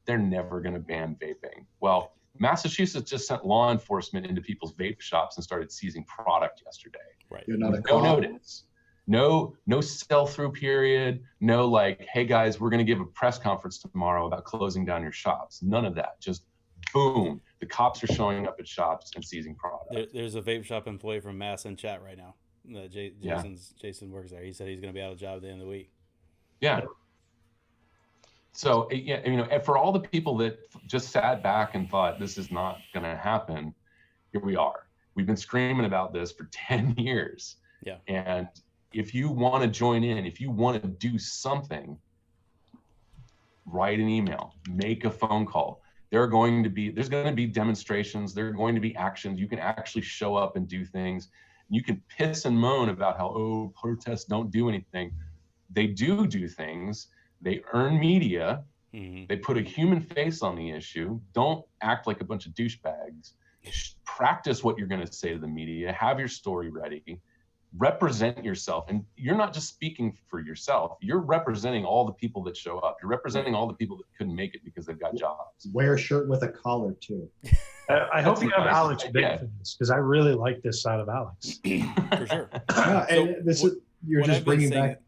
they're never going to ban vaping. Well, Massachusetts just sent law enforcement into people's vape shops and started seizing product yesterday. Right. You're not a No cop. notice. No sell-through period. No like, hey guys, we're going to give a press conference tomorrow about closing down your shops. None of that. Just boom. The cops are showing up at shops and seizing product. There's a vape shop employee from Mass in chat right now. Yeah. Jason works there. He said he's going to be out of job at the end of the week. Yeah. So, for all the people that just sat back and thought this is not going to happen, here we are. We've been screaming about this for 10 years. Yeah. And if you want to join in, if you want to do something, write an email, make a phone call. There's going to be demonstrations. There are going to be actions. You can actually show up and do things. You can piss and moan about how, protests don't do anything. They do things. They earn media. Mm-hmm. They put a human face on the issue. Don't act like a bunch of douchebags. Practice what you're going to say to the media. Have your story ready. Represent yourself. And you're not just speaking for yourself. You're representing all the people that show up. You're representing all the people that couldn't make it because they've got jobs. Wear a shirt with a collar too. I hope you have nice. Alex big Yeah. for this because I really like this side of Alex. For sure. Yeah, and you're just bringing back.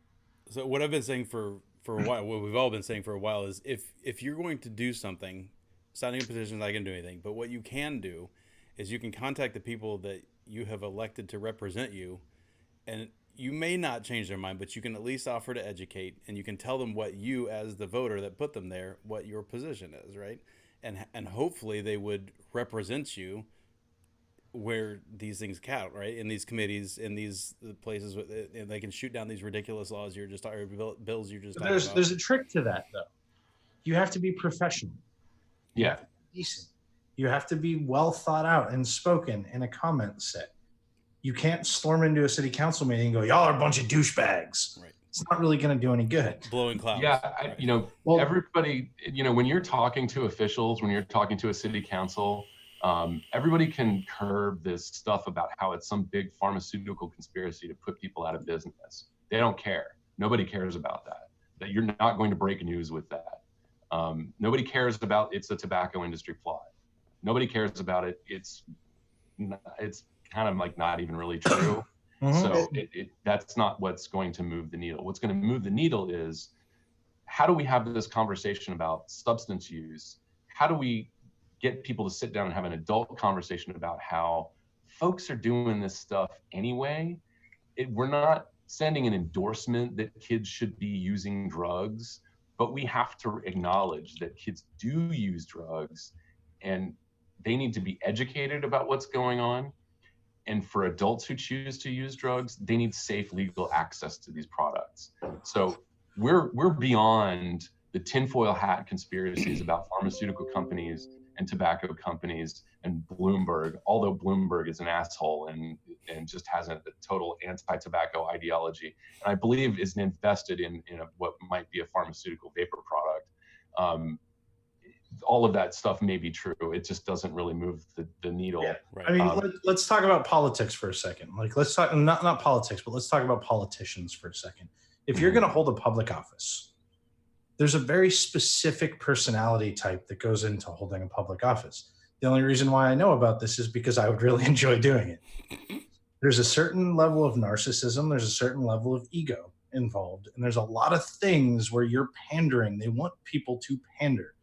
So what I've been saying for a while, what we've all been saying for a while is if you're going to do something, signing a petition is not going to do anything. But what you can do is you can contact the people that you have elected to represent you, and you may not change their mind, but you can at least offer to educate, and you can tell them what you, as the voter that put them there, what your position is, right? And hopefully they would represent you where these things count, right? In these committees, in these places, and they can shoot down these ridiculous laws you're just or bills you're just talking about. There's a trick to that though. You have to be professional. You Yeah. have to be decent. You have to be well thought out and spoken in a comment set. You can't storm into a city council meeting and go, "Y'all are a bunch of douchebags." Right. It's not really going to do any good. Blowing clouds. Yeah, right. Everybody, when you're talking to officials, when you're talking to a city council, everybody can curb this stuff about how it's some big pharmaceutical conspiracy to put people out of business. They don't care. Nobody cares about that. That you're not going to break news with that. Nobody cares about it's a tobacco industry plot. Nobody cares about it. It's kind of like not even really true. So that's not what's going to move the needle. What's going to move the needle is, how do we have this conversation about substance use? How do we get people to sit down and have an adult conversation about how folks are doing this stuff anyway? We're not sending an endorsement that kids should be using drugs, but we have to acknowledge that kids do use drugs and they need to be educated about what's going on. And for adults who choose to use drugs, they need safe legal access to these products. So we're beyond the tinfoil hat conspiracies about pharmaceutical companies and tobacco companies and Bloomberg, although Bloomberg is an asshole and just has a total anti-tobacco ideology, and I believe is invested in what might be a pharmaceutical vapor product. All of that stuff may be true. It just doesn't really move the needle. Yeah. Right. I mean, let's talk about politics for a second. Like, let's talk not politics, but let's talk about politicians for a second. If you're going to hold a public office, there's a very specific personality type that goes into holding a public office. The only reason why I know about this is because I would really enjoy doing it. There's a certain level of narcissism. There's a certain level of ego involved. And there's a lot of things where you're pandering. They want people to pander.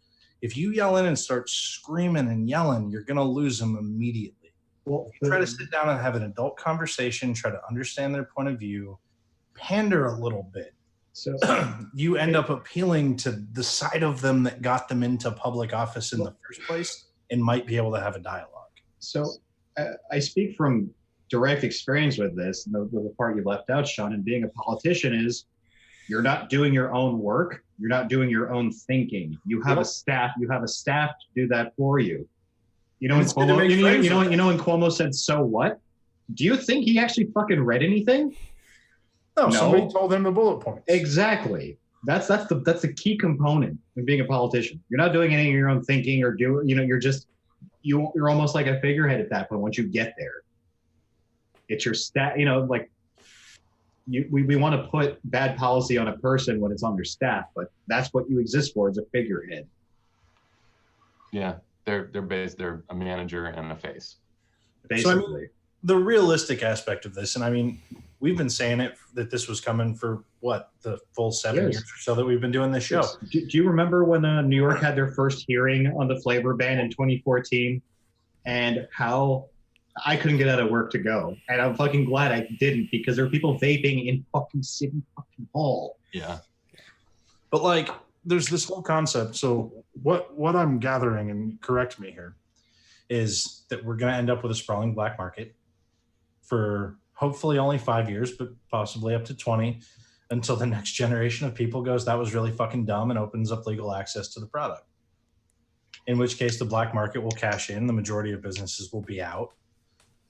If you yell in and start screaming and yelling, you're going to lose them immediately. Well, try to sit down and have an adult conversation, try to understand their point of view, pander a little bit. So you end up appealing to the side of them that got them into public office in the first place and might be able to have a dialogue. So I speak from direct experience with this. The part you left out, Sean, and being a politician is you're not doing your own work. You're not doing your own thinking. You have a staff. You have a staff to do that for you. You know, when Cuomo said, "So what?" Do you think he actually fucking read anything? No, somebody told him the bullet points. Exactly. That's the key component of being a politician. You're not doing any of your own thinking or you're almost like a figurehead at that point. Once you get there, it's your staff. We want to put bad policy on a person when it's on their staff, but that's what you exist for, as a figurehead. Yeah, they're a manager and a face. Basically. So, I mean, the realistic aspect of this, and I mean, we've been saying it that this was coming for the full 7 years or so that we've been doing this show. Yes. Do you remember when New York had their first hearing on the flavor ban in 2014, and how I couldn't get out of work to go, and I'm fucking glad I didn't, because there are people vaping in fucking City fucking Hall. Yeah. But like, there's this whole concept. So what I'm gathering, and correct me here, is that we're going to end up with a sprawling black market for hopefully only 5 years, but possibly up to 20, until the next generation of people goes, that was really fucking dumb, and opens up legal access to the product. In which case the black market will cash in. The majority of businesses will be out,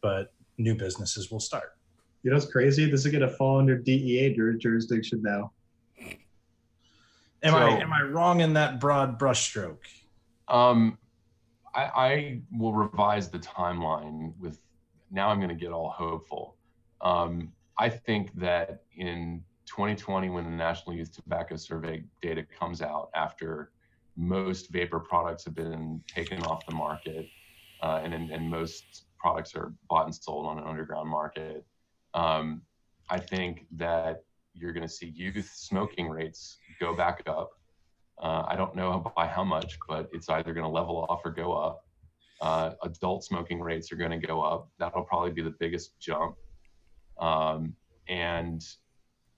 but new businesses will start. You know what's crazy? This is going to fall under DEA jurisdiction now. Am I wrong in that broad brushstroke? I will revise the timeline with, now I'm going to get all hopeful. I think that in 2020, when the National Youth Tobacco Survey data comes out, after most vapor products have been taken off the market, and most products are bought and sold on an underground market, I think that you're going to see youth smoking rates go back up. I don't know by how much, but it's either going to level off or go up. Adult smoking rates are going to go up. That'll probably be the biggest jump. And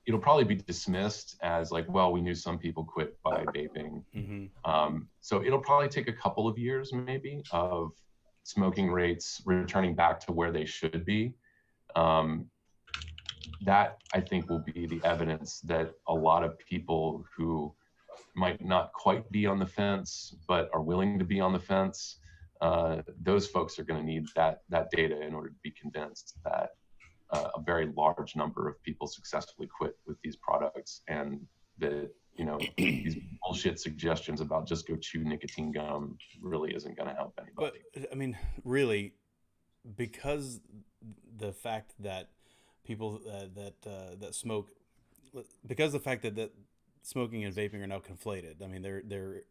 it'll probably be dismissed as like, well, we knew some people quit by vaping. Mm-hmm. So it'll probably take a couple of years maybe of smoking rates returning back to where they should be, that I think will be the evidence that a lot of people who might not quite be on the fence, but are willing to be on the fence, those folks are going to need that data in order to be convinced that a very large number of people successfully quit with these products, and that, you know, these bullshit suggestions about just go chew nicotine gum really isn't going to help anybody. But I mean, really, because the fact that people that smoke, because the fact that smoking and vaping are now conflated. I mean, they're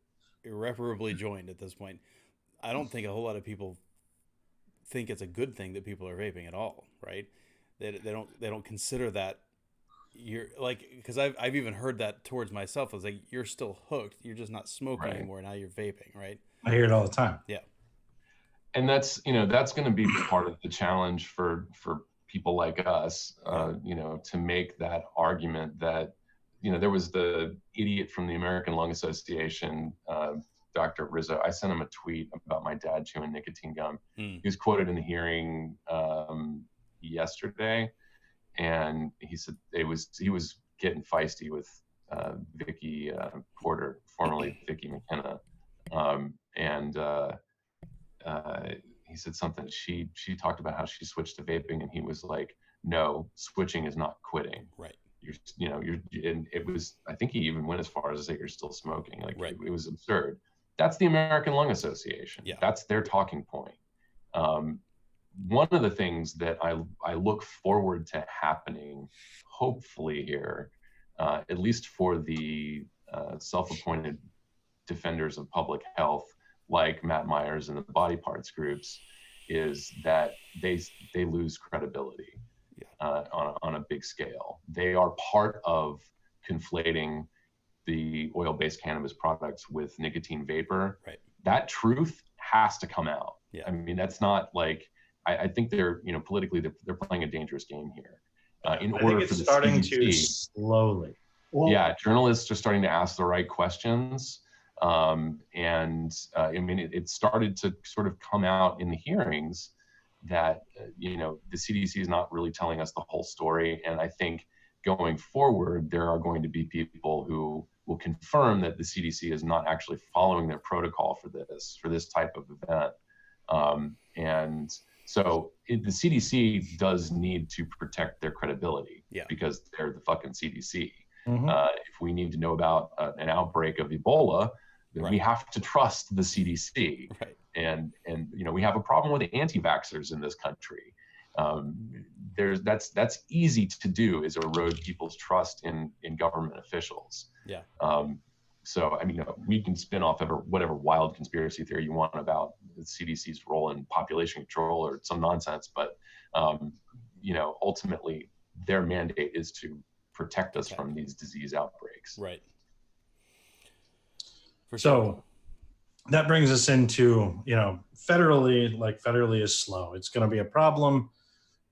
irreparably joined at this point. I don't think a whole lot of people think it's a good thing that people are vaping at all, right? They don't consider that. You're like, because I've even heard that towards myself. I was like, you're still hooked. You're just not smoking anymore. Now you're vaping, right? I hear it all the time. Yeah. And that's, you know, that's going to be part of the challenge for people like us, you know, to make that argument that, you know, there was the idiot from the American Lung Association, Dr. Rizzo. I sent him a tweet about my dad chewing nicotine gum. He was quoted in the hearing yesterday, and he said he was getting feisty with Vicky Porter, formerly Vicky McKenna, and he said something. She talked about how she switched to vaping, and he was like, "No, switching is not quitting." Right. And it was, I think he even went as far as to say you're still smoking. Like, right. It was absurd. That's the American Lung Association. Yeah. That's their talking point. One of the things that I look forward to happening, hopefully here, at least for the self-appointed defenders of public health, like Matt Myers and the body parts groups, is that they lose credibility. On a big scale. They are part of conflating the oil-based cannabis products with nicotine vapor. Right. That truth has to come out. Yeah. I mean, that's not like, I think they're, you know, politically they're playing a dangerous game here. In order for the starting CDC, to slowly. Well, yeah, journalists are starting to ask the right questions. I mean, it started to sort of come out in the hearings that, you know, the CDC is not really telling us the whole story. And I think going forward, there are going to be people who will confirm that the CDC is not actually following their protocol for this type of event. And so the CDC does need to protect their credibility, because they're the fucking CDC. If we need to know about an outbreak of Ebola, then we have to trust the CDC. Right. And you know, we have a problem with anti-vaxxers in this country. That's easy to do, is erode people's trust in government officials. Yeah. So I mean, we can spin off whatever wild conspiracy theory you want about the CDC's role in population control or some nonsense, but you know, ultimately their mandate is to protect us from these disease outbreaks. Right. So that brings us into, you know, federally is slow. It's going to be a problem,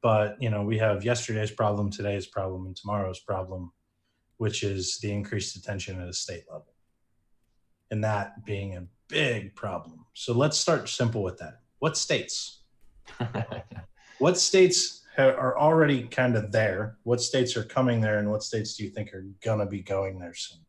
but, you know, we have yesterday's problem, today's problem, and tomorrow's problem, which is the increased attention at a state level. And that being a big problem. So let's start simple with that. What states? What states are already kind of there? What states are coming there? And what states do you think are going to be going there soon?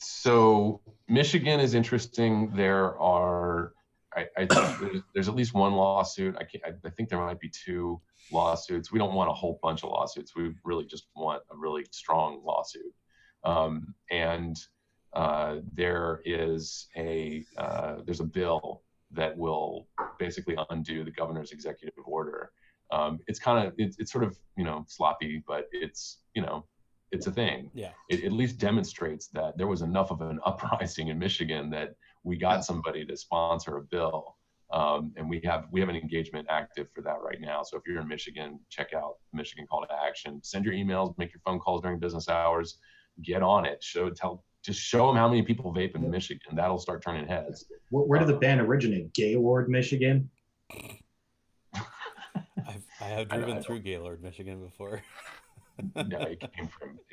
So Michigan is interesting. There are, I think there's at least one lawsuit. I think there might be two lawsuits. We don't want a whole bunch of lawsuits. We really just want a really strong lawsuit. There is there's a bill that will basically undo the governor's executive order. It's sort of, you know, sloppy, but it's, you know, it's a thing. Yeah. It at least demonstrates that there was enough of an uprising in Michigan that we got somebody to sponsor a bill. And we have an engagement active for that right now. So if you're in Michigan, check out Michigan Call to Action. Send your emails, make your phone calls during business hours. Get on it. Just show them how many people vape in Michigan. That'll start turning heads. Where did the ban originate? Gaylord, Michigan? I have driven through Gaylord, Michigan before. Yeah, it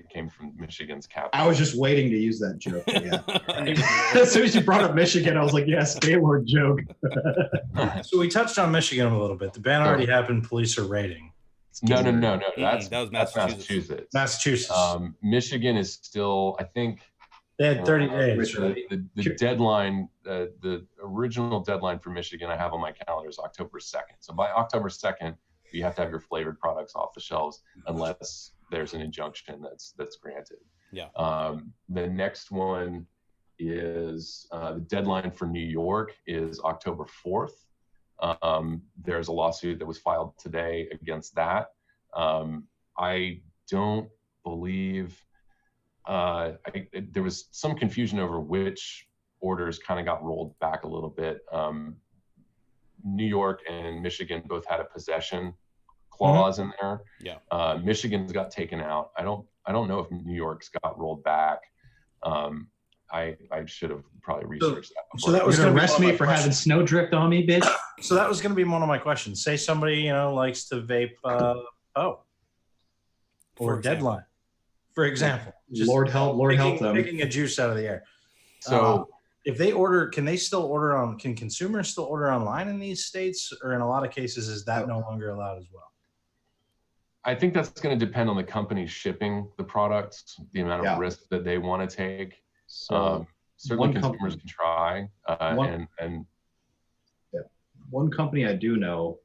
came from Michigan's capital. I was just waiting to use that joke. Yeah. As soon as you brought up Michigan, I was like, yes, Gaylord joke. So we touched on Michigan a little bit. The ban already happened. Police are raiding. No. That was Massachusetts. Massachusetts. Michigan is still, I think, They had 30 days. the deadline, the original deadline for Michigan I have on my calendar is October 2nd. So by October 2nd, you have to have your flavored products off the shelves unless there's an injunction that's granted. Yeah. The next one is the deadline for New York is October 4th. There's a lawsuit that was filed today against that. I don't believe there was some confusion over which orders kind of got rolled back a little bit. New York and Michigan both had a possession clause in there. Yeah. Michigan's got taken out. I don't know if New York's got rolled back. I should have probably researched that before. So that was You're going gonna to arrest me for having snowdrift on me, bitch. So that was going to be one of my questions. Say somebody likes to vape or deadline, for example. Just Lord help them. Picking a juice out of the air. So if they order, can they still order on? Can consumers still order online in these states, or in a lot of cases is that no longer allowed as well? I think that's going to depend on the company shipping the products, the amount of risk that they want to take. So certainly consumers can try. One company I do know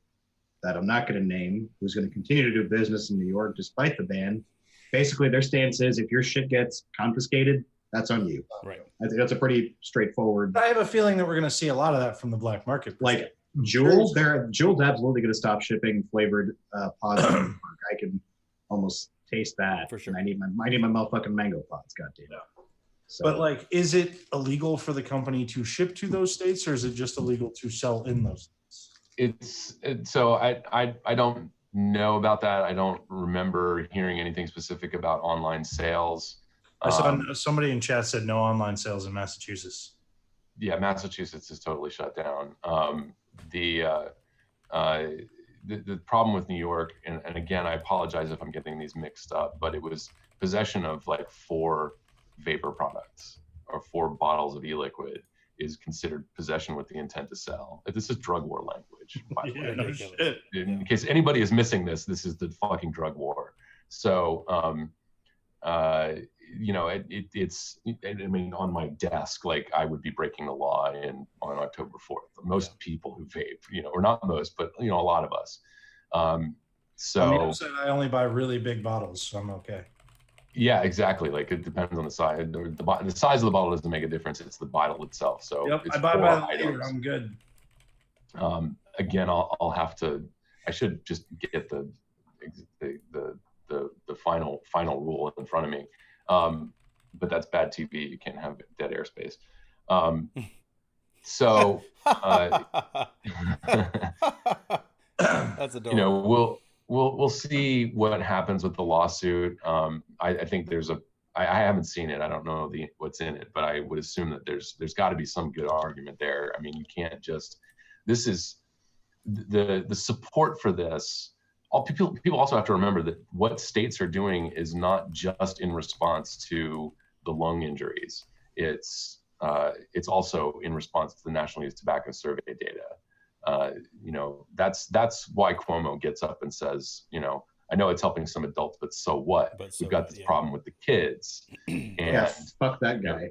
that I'm not going to name, who's going to continue to do business in New York despite the ban. Basically, their stance is if your shit gets confiscated, that's on you. Right. I think that's a pretty straightforward. I have a feeling that we're going to see a lot of that from the black market. Like Juul's absolutely going to stop shipping flavored pods. I can almost taste that. For sure. And I need my motherfucking mango pods. Goddamn. So, But is it illegal for the company to ship to those states, or is it just illegal to sell in those states? So I don't know about that. I don't remember hearing anything specific about online sales. I saw somebody in chat said no online sales in Massachusetts. Yeah, Massachusetts is totally shut down. The problem with New York, and again, I apologize if I'm getting these mixed up, but it was possession of 4 vapor products or 4 bottles of e-liquid is considered possession with the intent to sell. This is drug war language, by the way. No shit. In case anybody is missing this is the fucking drug war. So, it's on my desk, I would be breaking the law on October 4th. Most people who vape, or not most, but a lot of us. I only buy really big bottles, so I'm okay. Yeah, exactly. It depends on the size. The size of the bottle doesn't make a difference. It's the bottle itself. So yep, I buy by the liter. I'm good. Again, I'll have to. I should just get the final rule in front of me. But that's bad TV. You can't have dead airspace. That's adorable. We'll see what happens with the lawsuit. I think I haven't seen it. I don't know what's in it, but I would assume that there's got to be some good argument there. I mean, you can't just. This is the support for this. All people also have to remember that what states are doing is not just in response to the lung injuries. It's also in response to the National Youth Tobacco Survey data. That's why Cuomo gets up and says, I know it's helping some adults, but so what? We've got this problem with the kids. And fuck that guy.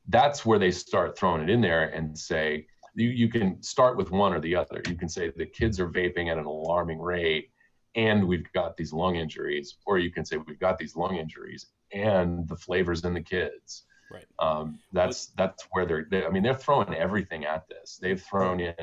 That's where they start throwing it in there and say, you can start with one or the other. You can say the kids are vaping at an alarming rate and we've got these lung injuries, or you can say we've got these lung injuries and the flavors in the kids. Right. That's where they're throwing everything at this. They've thrown in,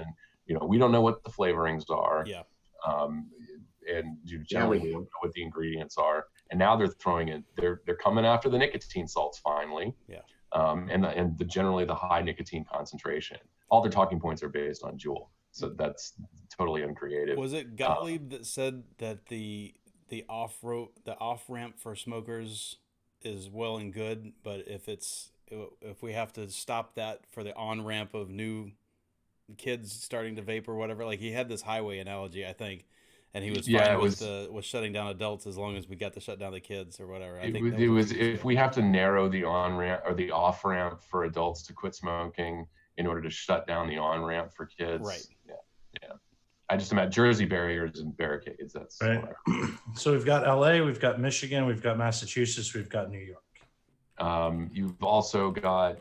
we don't know what the flavorings are. Yeah. And you generally don't know what the ingredients are. And now they're throwing in, they're coming after the nicotine salts finally. Yeah. And generally the high nicotine concentration. All their talking points are based on Juul. So that's totally uncreative. Was it Gottlieb that said that the off ramp for smokers is well and good, but if we have to stop that for the on ramp of new kids starting to vape or whatever, he had this highway analogy, I think, and he was Yeah, fine it with was. with shutting down adults as long as we got to shut down the kids or whatever. I It think was, that it was was a few years if ago. we have to narrow the on ramp or the off ramp for adults to quit smoking in order to shut down the on ramp for kids. Right. Yeah. Yeah. I just imagine Jersey barriers and barricades. That's Right. what I heard. So we've got LA, we've got Michigan, we've got Massachusetts, we've got New York. You've also got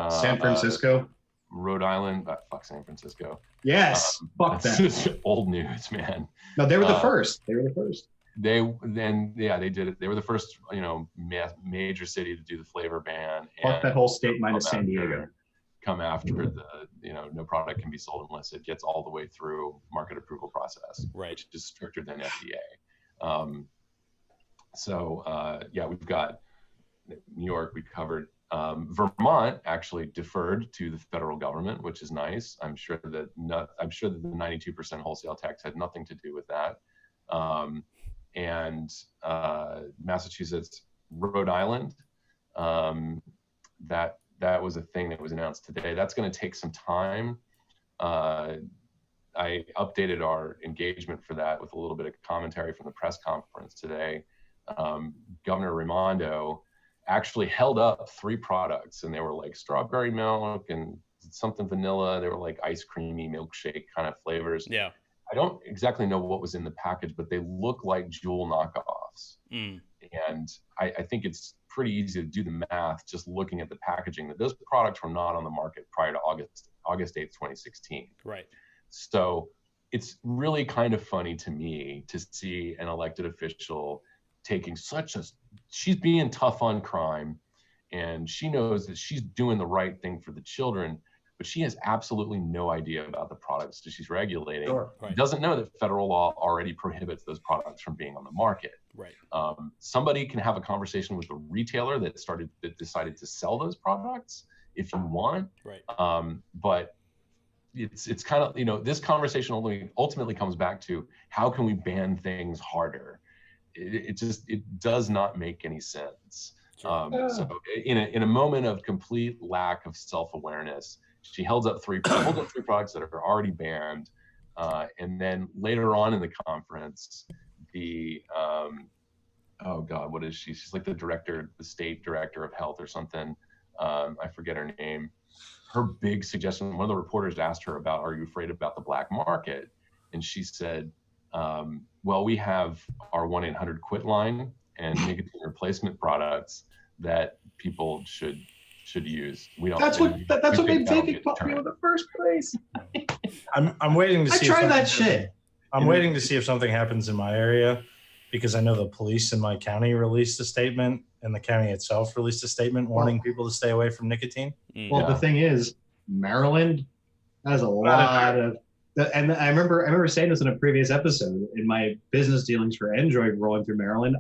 San Francisco. Rhode Island. Fuck San Francisco. Yes. Fuck That's that. just old news, man. No, they were the first. They were the first. They did it. They were the first, major city to do the flavor ban. Fuck that whole state minus San Diego. Come after the, no product can be sold unless it gets all the way through market approval process, Right. which is stricter than FDA. We've got New York, we covered. Vermont actually deferred to the federal government, which is nice. I'm sure that the 92% wholesale tax had nothing to do with that. Massachusetts, Rhode Island, that was a thing that was announced today. That's going to take some time. I updated our engagement for that with a little bit of commentary from the press conference today. Governor Raimondo actually held up 3 products, and they were like strawberry milk and something vanilla. They were like ice creamy milkshake kind of flavors. Yeah. I don't exactly know what was in the package, but they look like Juul knockoffs. And I think it's pretty easy to do the math just looking at the packaging that those products were not on the market prior to August 8th, 2016. Right. So it's really kind of funny to me to see an elected official taking she's being tough on crime, and she knows that she's doing the right thing for the children, but she has absolutely no idea about the products that she's regulating. Sure. Right. Doesn't know that federal law already prohibits those products from being on the market. Right. Somebody can have a conversation with the retailer that decided to sell those products if you want. Right. But it's kind of, this conversation ultimately comes back to how can we ban things harder? It does not make any sense. Sure. So in a moment of complete lack of self-awareness, she holds up three products that are already banned. And then later on in the conference, what is she? She's like the state director of health or something. I forget her name. Her big suggestion, one of the reporters asked her about, are you afraid about the black market? And she said, well, we have our 1-800-QUIT line and nicotine replacement products that people should use. That's what made vaping popular in the first place. I'm waiting to see. I tried that shit. I'm waiting to see if something happens in my area, because I know the police in my county released a statement, and the county itself released a statement warning people to stay away from nicotine. Well, the thing is, Maryland has a lot of. And I remember saying this in a previous episode in my business dealings for Android rolling through Maryland.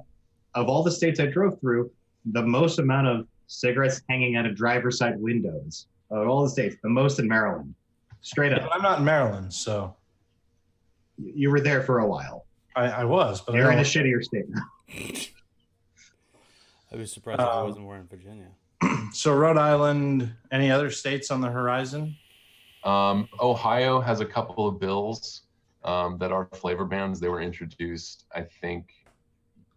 Of all the states I drove through, the most amount of cigarettes hanging out of driver's side windows of all the states, the most in Maryland. Straight up. Yeah, I'm not in Maryland, so you were there for a while. I was, but You're in a shittier state now. I was surprised I wasn't wearing Virginia. So Rhode Island, any other states on the horizon? Ohio has a couple of bills that are flavor bans. They were introduced, I think,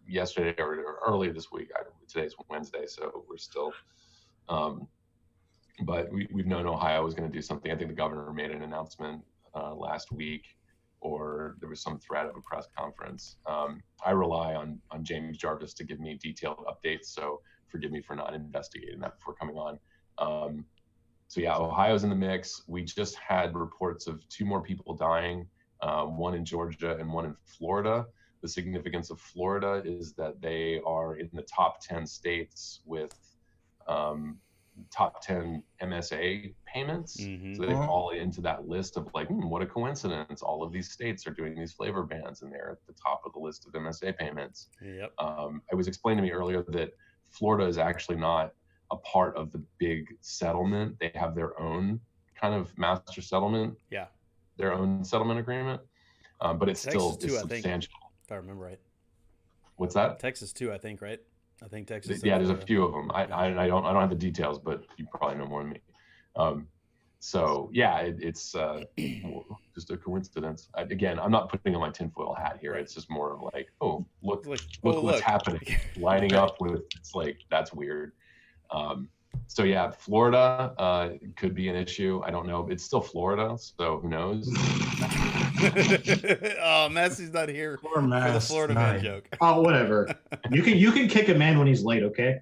yesterday or earlier this week. Today's Wednesday, so we're still. But we've known Ohio was going to do something. I think the governor made an announcement last week, or there was some threat of a press conference. I rely on James Jarvis to give me detailed updates, so forgive me for not investigating that before coming on. So yeah, Ohio's in the mix. We just had reports of 2 more people dying, one in Georgia and one in Florida. The significance of Florida is that they are in the top 10 states with top 10 MSA payments. Mm-hmm. So they fall into that list of like, what a coincidence. All of these states are doing these flavor bans and they're at the top of the list of MSA payments. Yep. It was explained to me earlier that Florida is actually not a part of the big settlement. They have their own kind of master settlement. Yeah. Their own settlement agreement. But it's Texas still too, substantial. If I remember right. What's that? Texas too, I think, right? I think Texas. Yeah, there's a few of them. I don't have the details, but you probably know more than me. So yeah, it's just a coincidence. Again, I'm not putting on my tinfoil hat here. Right. It's just more like, oh, look, Like, look what's look. happening, lining up with. It's like that's weird. So yeah, Florida could be an issue. I don't know. It's still Florida, so who knows? Oh, Massey's not here Poor for the Mass. Florida man Nice. joke. Oh, whatever. You can kick a man when he's late, okay?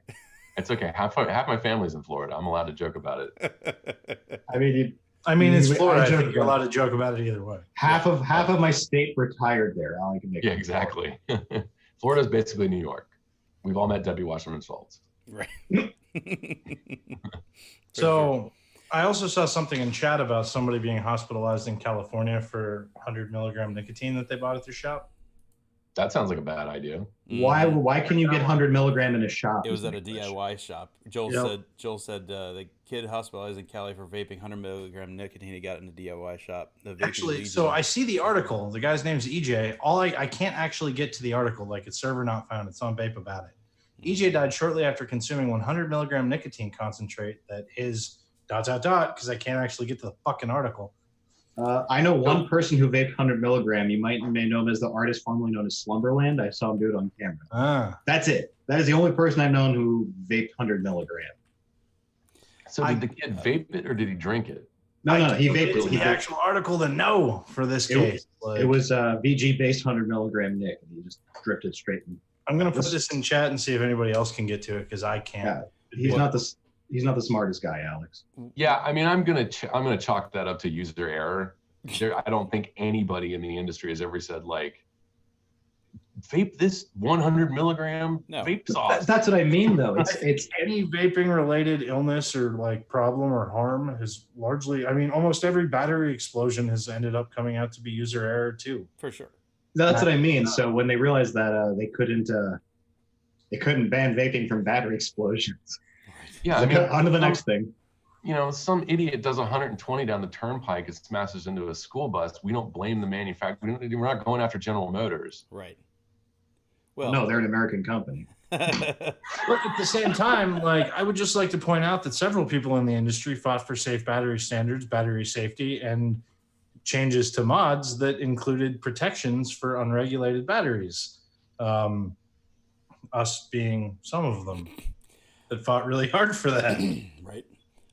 It's okay. Half my family's in Florida. I'm allowed to joke about it. I mean, It's Florida. I joke think you're about allowed to joke about it either way. half of my state retired there. I can make Yeah, exactly. Florida's basically New York. We've all met Debbie Wasserman Schultz. Right. So I also saw something in chat about somebody being hospitalized in California for 100 milligram nicotine that they bought at their shop. That sounds like a bad idea. Why can you get 100 milligram in a shop? It was at a DIY shop. Joel said the kid hospitalized in Cali for vaping 100 milligram nicotine he got in a DIY shop. The vaping Actually, legion. so I see the article. The guy's name's EJ. I can't actually get to the article. Like, it's server not found. It's on Vape about it. EJ died shortly after consuming 100 milligram nicotine concentrate that his ... because I can't actually get to the fucking article. I know one person who vaped 100 milligram. You may know him as the artist formerly known as Slumberland. I saw him do it on camera. That's it. That is the only person I've known who vaped 100 milligram. So did the kid vape it or did he drink it? No, he vaped It's it. the actual article to know for this case. It was VG based 100 milligram Nick, and he just dripped it straight in. I'm gonna put this in chat and see if anybody else can get to it because I can't. Yeah, he's not the smartest guy, Alex. Yeah, I mean, I'm gonna chalk that up to user error. I don't think anybody in the industry has ever said like, vape this 100 milligram vape sauce. That's what I mean, though. It's any vaping related illness or like problem or harm has largely. I mean, almost every battery explosion has ended up coming out to be user error too. For sure. That's what I mean. So when they realized that they couldn't ban vaping from battery explosions. Yeah, I mean, on to the next thing. You know, some idiot does 120 down the turnpike and smashes into a school bus. We don't blame the manufacturer. We're not going after General Motors. Right. Well, no, they're an American company. But at the same time, like, I would just like to point out that several people in the industry fought for safe battery standards, battery safety, and changes to mods that included protections for unregulated batteries. Us being some of them that fought really hard for that. Right.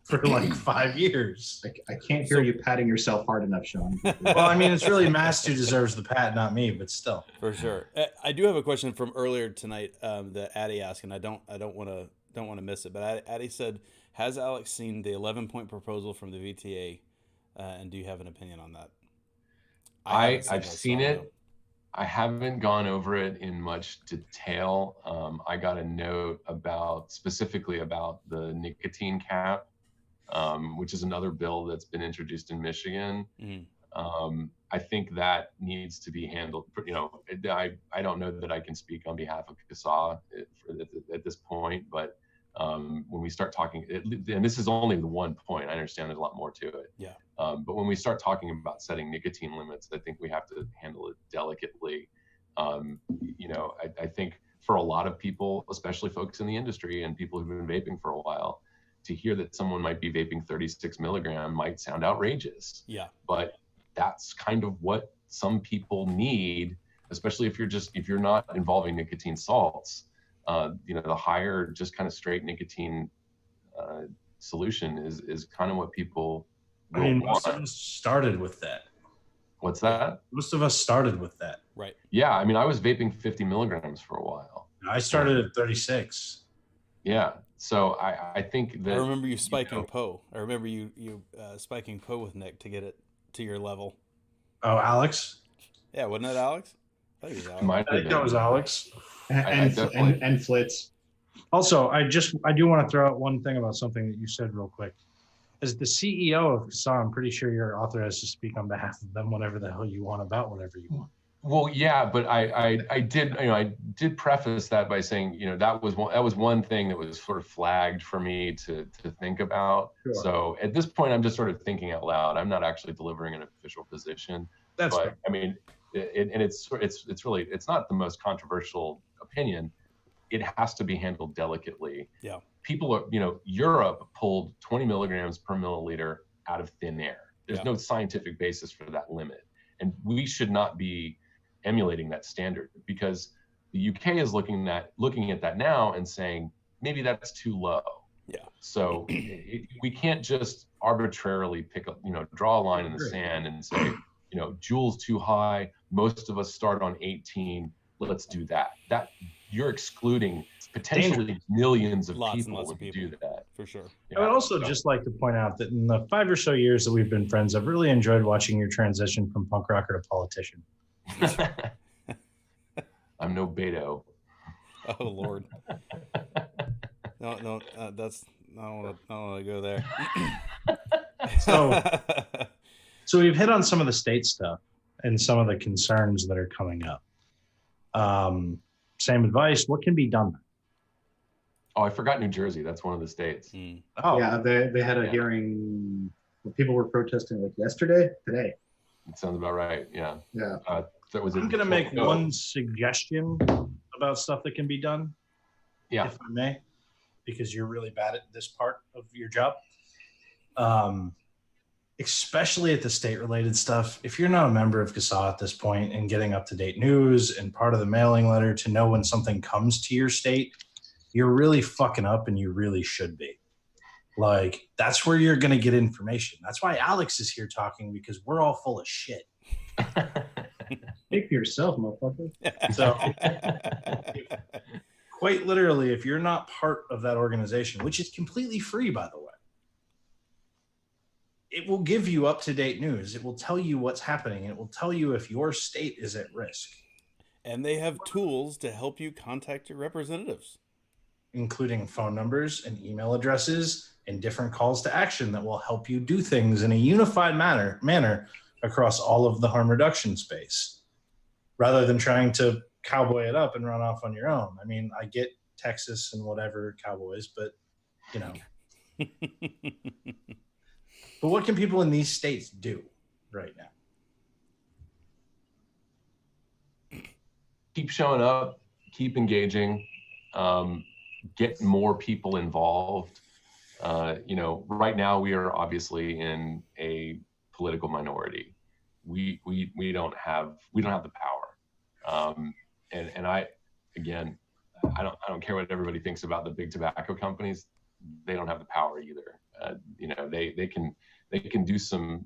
For like 5 years. I can't hear you patting yourself hard enough, Sean. Well, I mean, it's really Mass who deserves the pat, not me, but still. For sure. I do have a question from earlier tonight that Addie asked, and I don't want to miss it. But Addie said, "Has Alex seen the 11-point proposal from the VTA, and do you have an opinion on that?" I've seen it. I haven't gone over it in much detail. I got a note specifically about the nicotine cap, which is another bill that's been introduced in Michigan. Mm-hmm. I think that needs to be handled. You know, I don't know that I can speak on behalf of CASA at this point, but when we start talking, and this is only the one point, I understand there's a lot more to it. Yeah. But when we start talking about setting nicotine limits, I think we have to handle it delicately. You know, I think for a lot of people, especially folks in the industry and people who've been vaping for a while, to hear that someone might be vaping 36 milligram might sound outrageous. Yeah. But that's kind of what some people need, especially if you're not involving nicotine salts. You know, the higher, just kind of straight nicotine solution is kind of what people will want. Most of us started with that. What's that? Most of us started with that. Right. Yeah, I mean, I was vaping 50 milligrams for a while. I started at 36. Yeah, so I think that... I remember you spiking Poe. I remember you spiking Poe with Nick to get it to your level. Oh, Alex? Yeah, wasn't it Alex? I think it was Alex. I think that was Alex. And Flitz. Also, I do want to throw out one thing about something that you said real quick. As the CEO of CASA, I'm pretty sure you're authorized to speak on behalf of them whatever the hell you want about whatever you want. Well, yeah, but I did preface that by saying, you know, that was one thing that was sort of flagged for me to think about. Sure. So at this point, I'm just sort of thinking out loud. I'm not actually delivering an official position. But fair. I mean, it's not the most controversial opinion. It has to be handled delicately. Yeah. People are, you know, Europe pulled 20 milligrams per milliliter out of thin air. There's no scientific basis for that limit. And we should not be emulating that standard, because the UK is looking at that now and saying, maybe that's too low. Yeah. So we can't just arbitrarily pick up, draw a line in the sand and say, Joule's too high. Most of us start on 18. Let's do that. That you're excluding potentially millions of Lots and people lots of when you people. do that. For sure. I would also just like to point out that in the 5 or so years that we've been friends, I've really enjoyed watching your transition from punk rocker to politician. I'm no Beto. Oh Lord. No, that's I don't want to go there. So we've hit on some of the state stuff and some of the concerns that are coming up. Same advice. What can be done? Oh, I forgot New Jersey. That's one of the states. Oh, Yeah, they had a hearing. People were protesting like today. It sounds about right. Yeah. Yeah. That was. I'm going to make one suggestion about stuff that can be done. Yeah. If I may, because you're really bad at this part of your job. Especially at the state-related stuff. If you're not a member of CASA at this point and getting up-to-date news and part of the mailing letter to know when something comes to your state, you're really fucking up, and you really should be. Like, that's where you're going to get information. That's why Alex is here talking, because we're all full of shit. Speak for yourself, motherfucker. So, quite literally, if you're not part of that organization, which is completely free, by the way, it will give you up-to-date news. It will tell you what's happening. It will tell you if your state is at risk. And they have tools to help you contact your representatives, including phone numbers and email addresses and different calls to action that will help you do things in a unified manner across all of the harm reduction space, rather than trying to cowboy it up and run off on your own. I mean, I get Texas and whatever cowboys, but But what can people in these states do right now? Keep showing up, keep engaging, get more people involved. Right now we are obviously in a political minority. We don't have the power. And I don't care what everybody thinks about the big tobacco companies. They don't have the power either. They can do some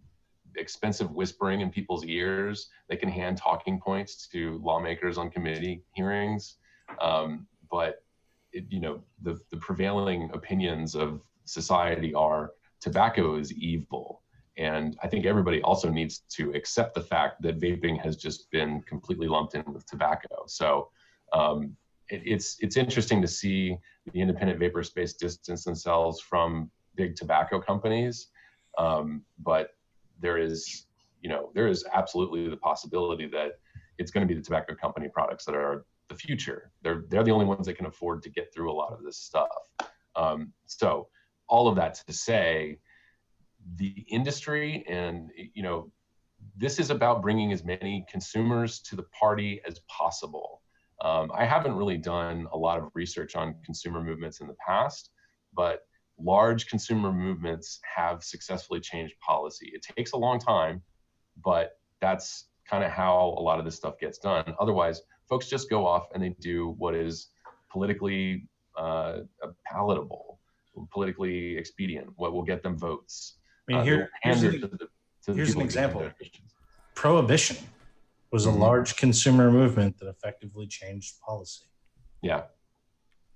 expensive whispering in people's ears. They can hand talking points to lawmakers on committee hearings. But the prevailing opinions of society are tobacco is evil. And I think everybody also needs to accept the fact that vaping has just been completely lumped in with tobacco. So it's interesting to see the independent vapor space distance themselves from big tobacco companies. But there is absolutely the possibility that it's going to be the tobacco company products that are the future. They're the only ones that can afford to get through a lot of this stuff. So all of that to say, the industry and, this is about bringing as many consumers to the party as possible. I haven't really done a lot of research on consumer movements in the past, but large consumer movements have successfully changed policy. It takes a long time, but that's kind of how a lot of this stuff gets done. Otherwise, folks just go off and they do what is politically palatable, politically expedient, what will get them votes. I mean, here's an example. Prohibition was a large consumer movement that effectively changed policy. Yeah.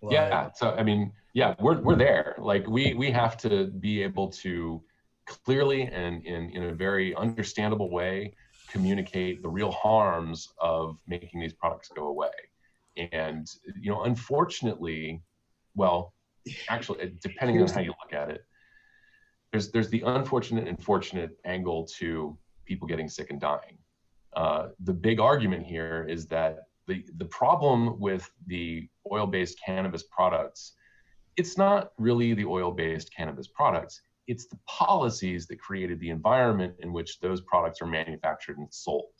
Yeah. So, I mean, yeah, we're there. Like we have to be able to clearly and in a very understandable way communicate the real harms of making these products go away. And, unfortunately, well, actually, depending on how you look at it, there's the unfortunate and fortunate angle to people getting sick and dying. The big argument here is that the problem with the oil-based cannabis products, it's not really the oil-based cannabis products, it's the policies that created the environment in which those products are manufactured and sold.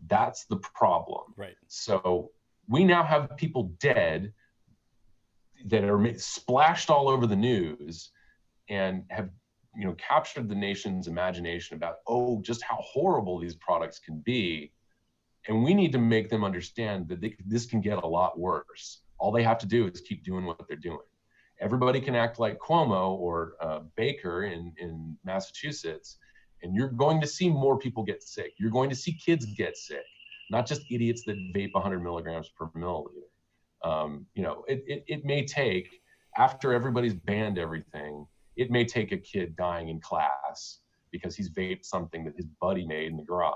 That's the problem. Right. So we now have people dead that are splashed all over the news and have captured the nation's imagination about, just how horrible these products can be. And we need to make them understand that this can get a lot worse. All they have to do is keep doing what they're doing. Everybody can act like Cuomo or Baker in Massachusetts, and you're going to see more people get sick. You're going to see kids get sick, not just idiots that vape 100 milligrams per milliliter. It may take, after everybody's banned everything, it may take a kid dying in class because he's vaped something that his buddy made in the garage,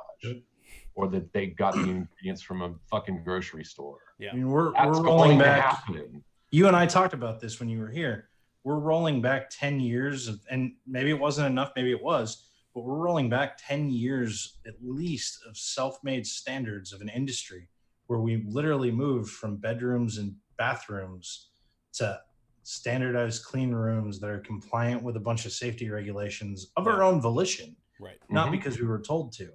or that they got the ingredients from a fucking grocery store. Yeah. I mean, we're That's rolling going to back. happen. You and I talked about this when you were here. We're rolling back 10 years, and maybe it wasn't enough, maybe it was, but we're rolling back 10 years at least of self-made standards of an industry where we literally moved from bedrooms and bathrooms to standardized clean rooms that are compliant with a bunch of safety regulations of our own volition, Right? not because we were told to.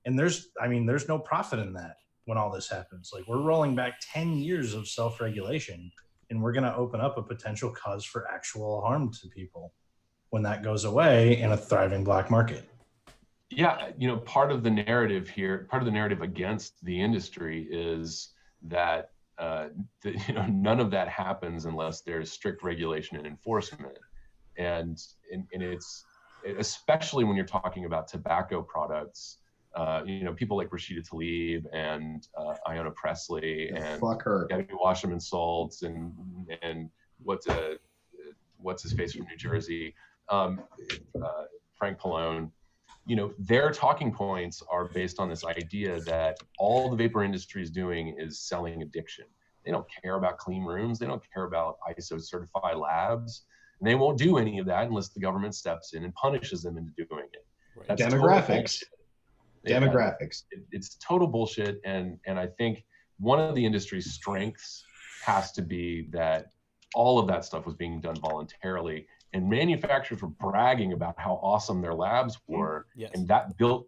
And there's no profit in that when all this happens. Like, we're rolling back 10 years of self-regulation, and we're going to open up a potential cause for actual harm to people when that goes away in a thriving black market. Yeah, part of the narrative here, part of the narrative against the industry is that none of that happens unless there's strict regulation and enforcement, and it's, especially when you're talking about tobacco products. People like Rashida Tlaib and Iona Presley and Debbie Wasserman Saltz and what's his face from New Jersey, Frank Pallone. Their talking points are based on this idea that all the vapor industry is doing is selling addiction. They don't care about clean rooms. They don't care about ISO certified labs. And they won't do any of that unless the government steps in and punishes them into doing it. Right. That's Demographics. It's total bullshit. And I think one of the industry's strengths has to be that all of that stuff was being done voluntarily, and manufacturers were bragging about how awesome their labs were. Yes. And that built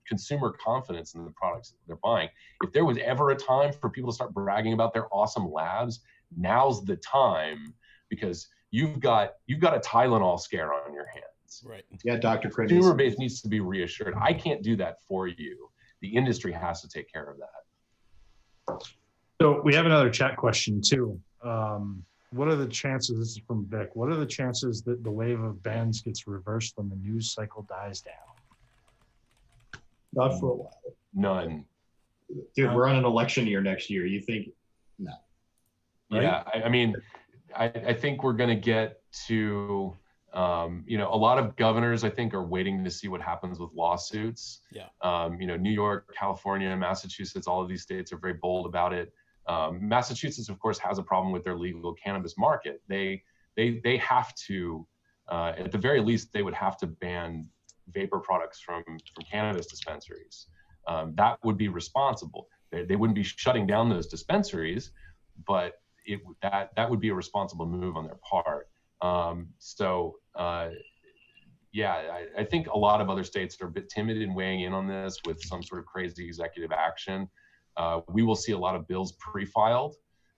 consumer confidence in the products that they're buying. If there was ever a time for people to start bragging about their awesome labs, now's the time, because you've got a Tylenol scare on your hands. Right. Yeah, Dr. The Crimmies. consumer base needs to be reassured. I can't do that for you. The industry has to take care of that. So we have another chat question too. What are the chances, this is from Vic, what are the chances that the wave of bans gets reversed when the news cycle dies down? Not for a while. None. Dude, we're on an election year next year. You think? No. Right? Yeah, I think we're going to get to, a lot of governors, I think, are waiting to see what happens with lawsuits. Yeah. New York, California, Massachusetts, all of these states are very bold about it. Massachusetts, of course, has a problem with their legal cannabis market. They have to, at the very least, they would have to ban vapor products from cannabis dispensaries. That would be responsible. They wouldn't be shutting down those dispensaries, but that would be a responsible move on their part. I think a lot of other states are a bit timid in weighing in on this with some sort of crazy executive action. We will see a lot of bills pre-filed.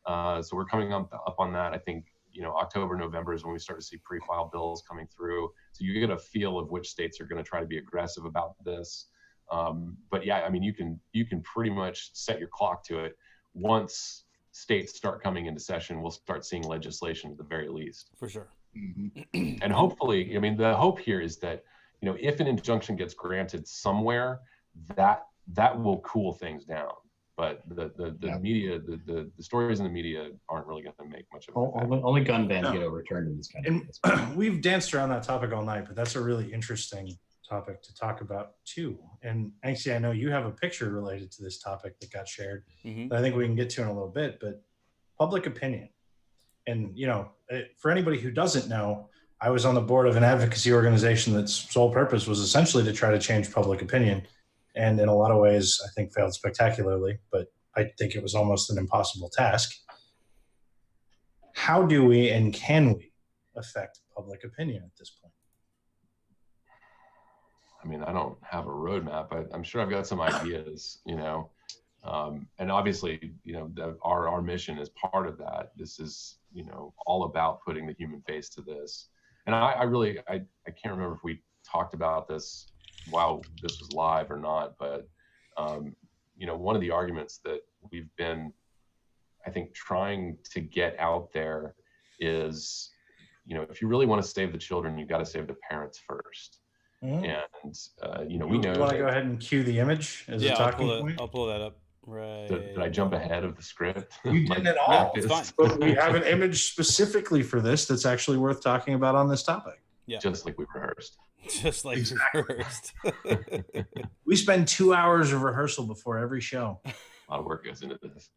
So we're coming up on that. I think, October, November is when we start to see pre-filed bills coming through. So you get a feel of which states are going to try to be aggressive about this. But yeah, you can pretty much set your clock to it. Once states start coming into session, we'll start seeing legislation at the very least. For sure. Mm-hmm. And hopefully, the hope here is that, if an injunction gets granted somewhere, that will cool things down. But the media, the stories in the media aren't really going to make much of it. Only gun bans get overturned in this country. And we've danced around that topic all night, but that's a really interesting topic to talk about too. And actually, I know you have a picture related to this topic that got shared that I think we can get to in a little bit, but public opinion. And, for anybody who doesn't know, I was on the board of an advocacy organization that's sole purpose was essentially to try to change public opinion. And in a lot of ways, I think failed spectacularly, but I think it was almost an impossible task. How do we and can we affect public opinion at this point? I don't have a roadmap. I'm sure I've got some ideas, and obviously, our mission is part of that. This is, all about putting the human face to this. And I really, I can't remember if we talked about this while this was live or not, but, you know, one of the arguments that we've been, I think, trying to get out there is, you know, if you really want to save the children, you've got to save the parents first. Mhm. And, you know, we know. You want to go ahead and cue the image as a talking point? I'll pull that up. Right. Did I jump ahead of the script? You didn't at all. It's fine. But we have an image specifically for this that's actually worth talking about on this topic. Yeah. Just like we rehearsed. Just like reversed. We spend 2 hours of rehearsal before every show. A lot of work goes into this.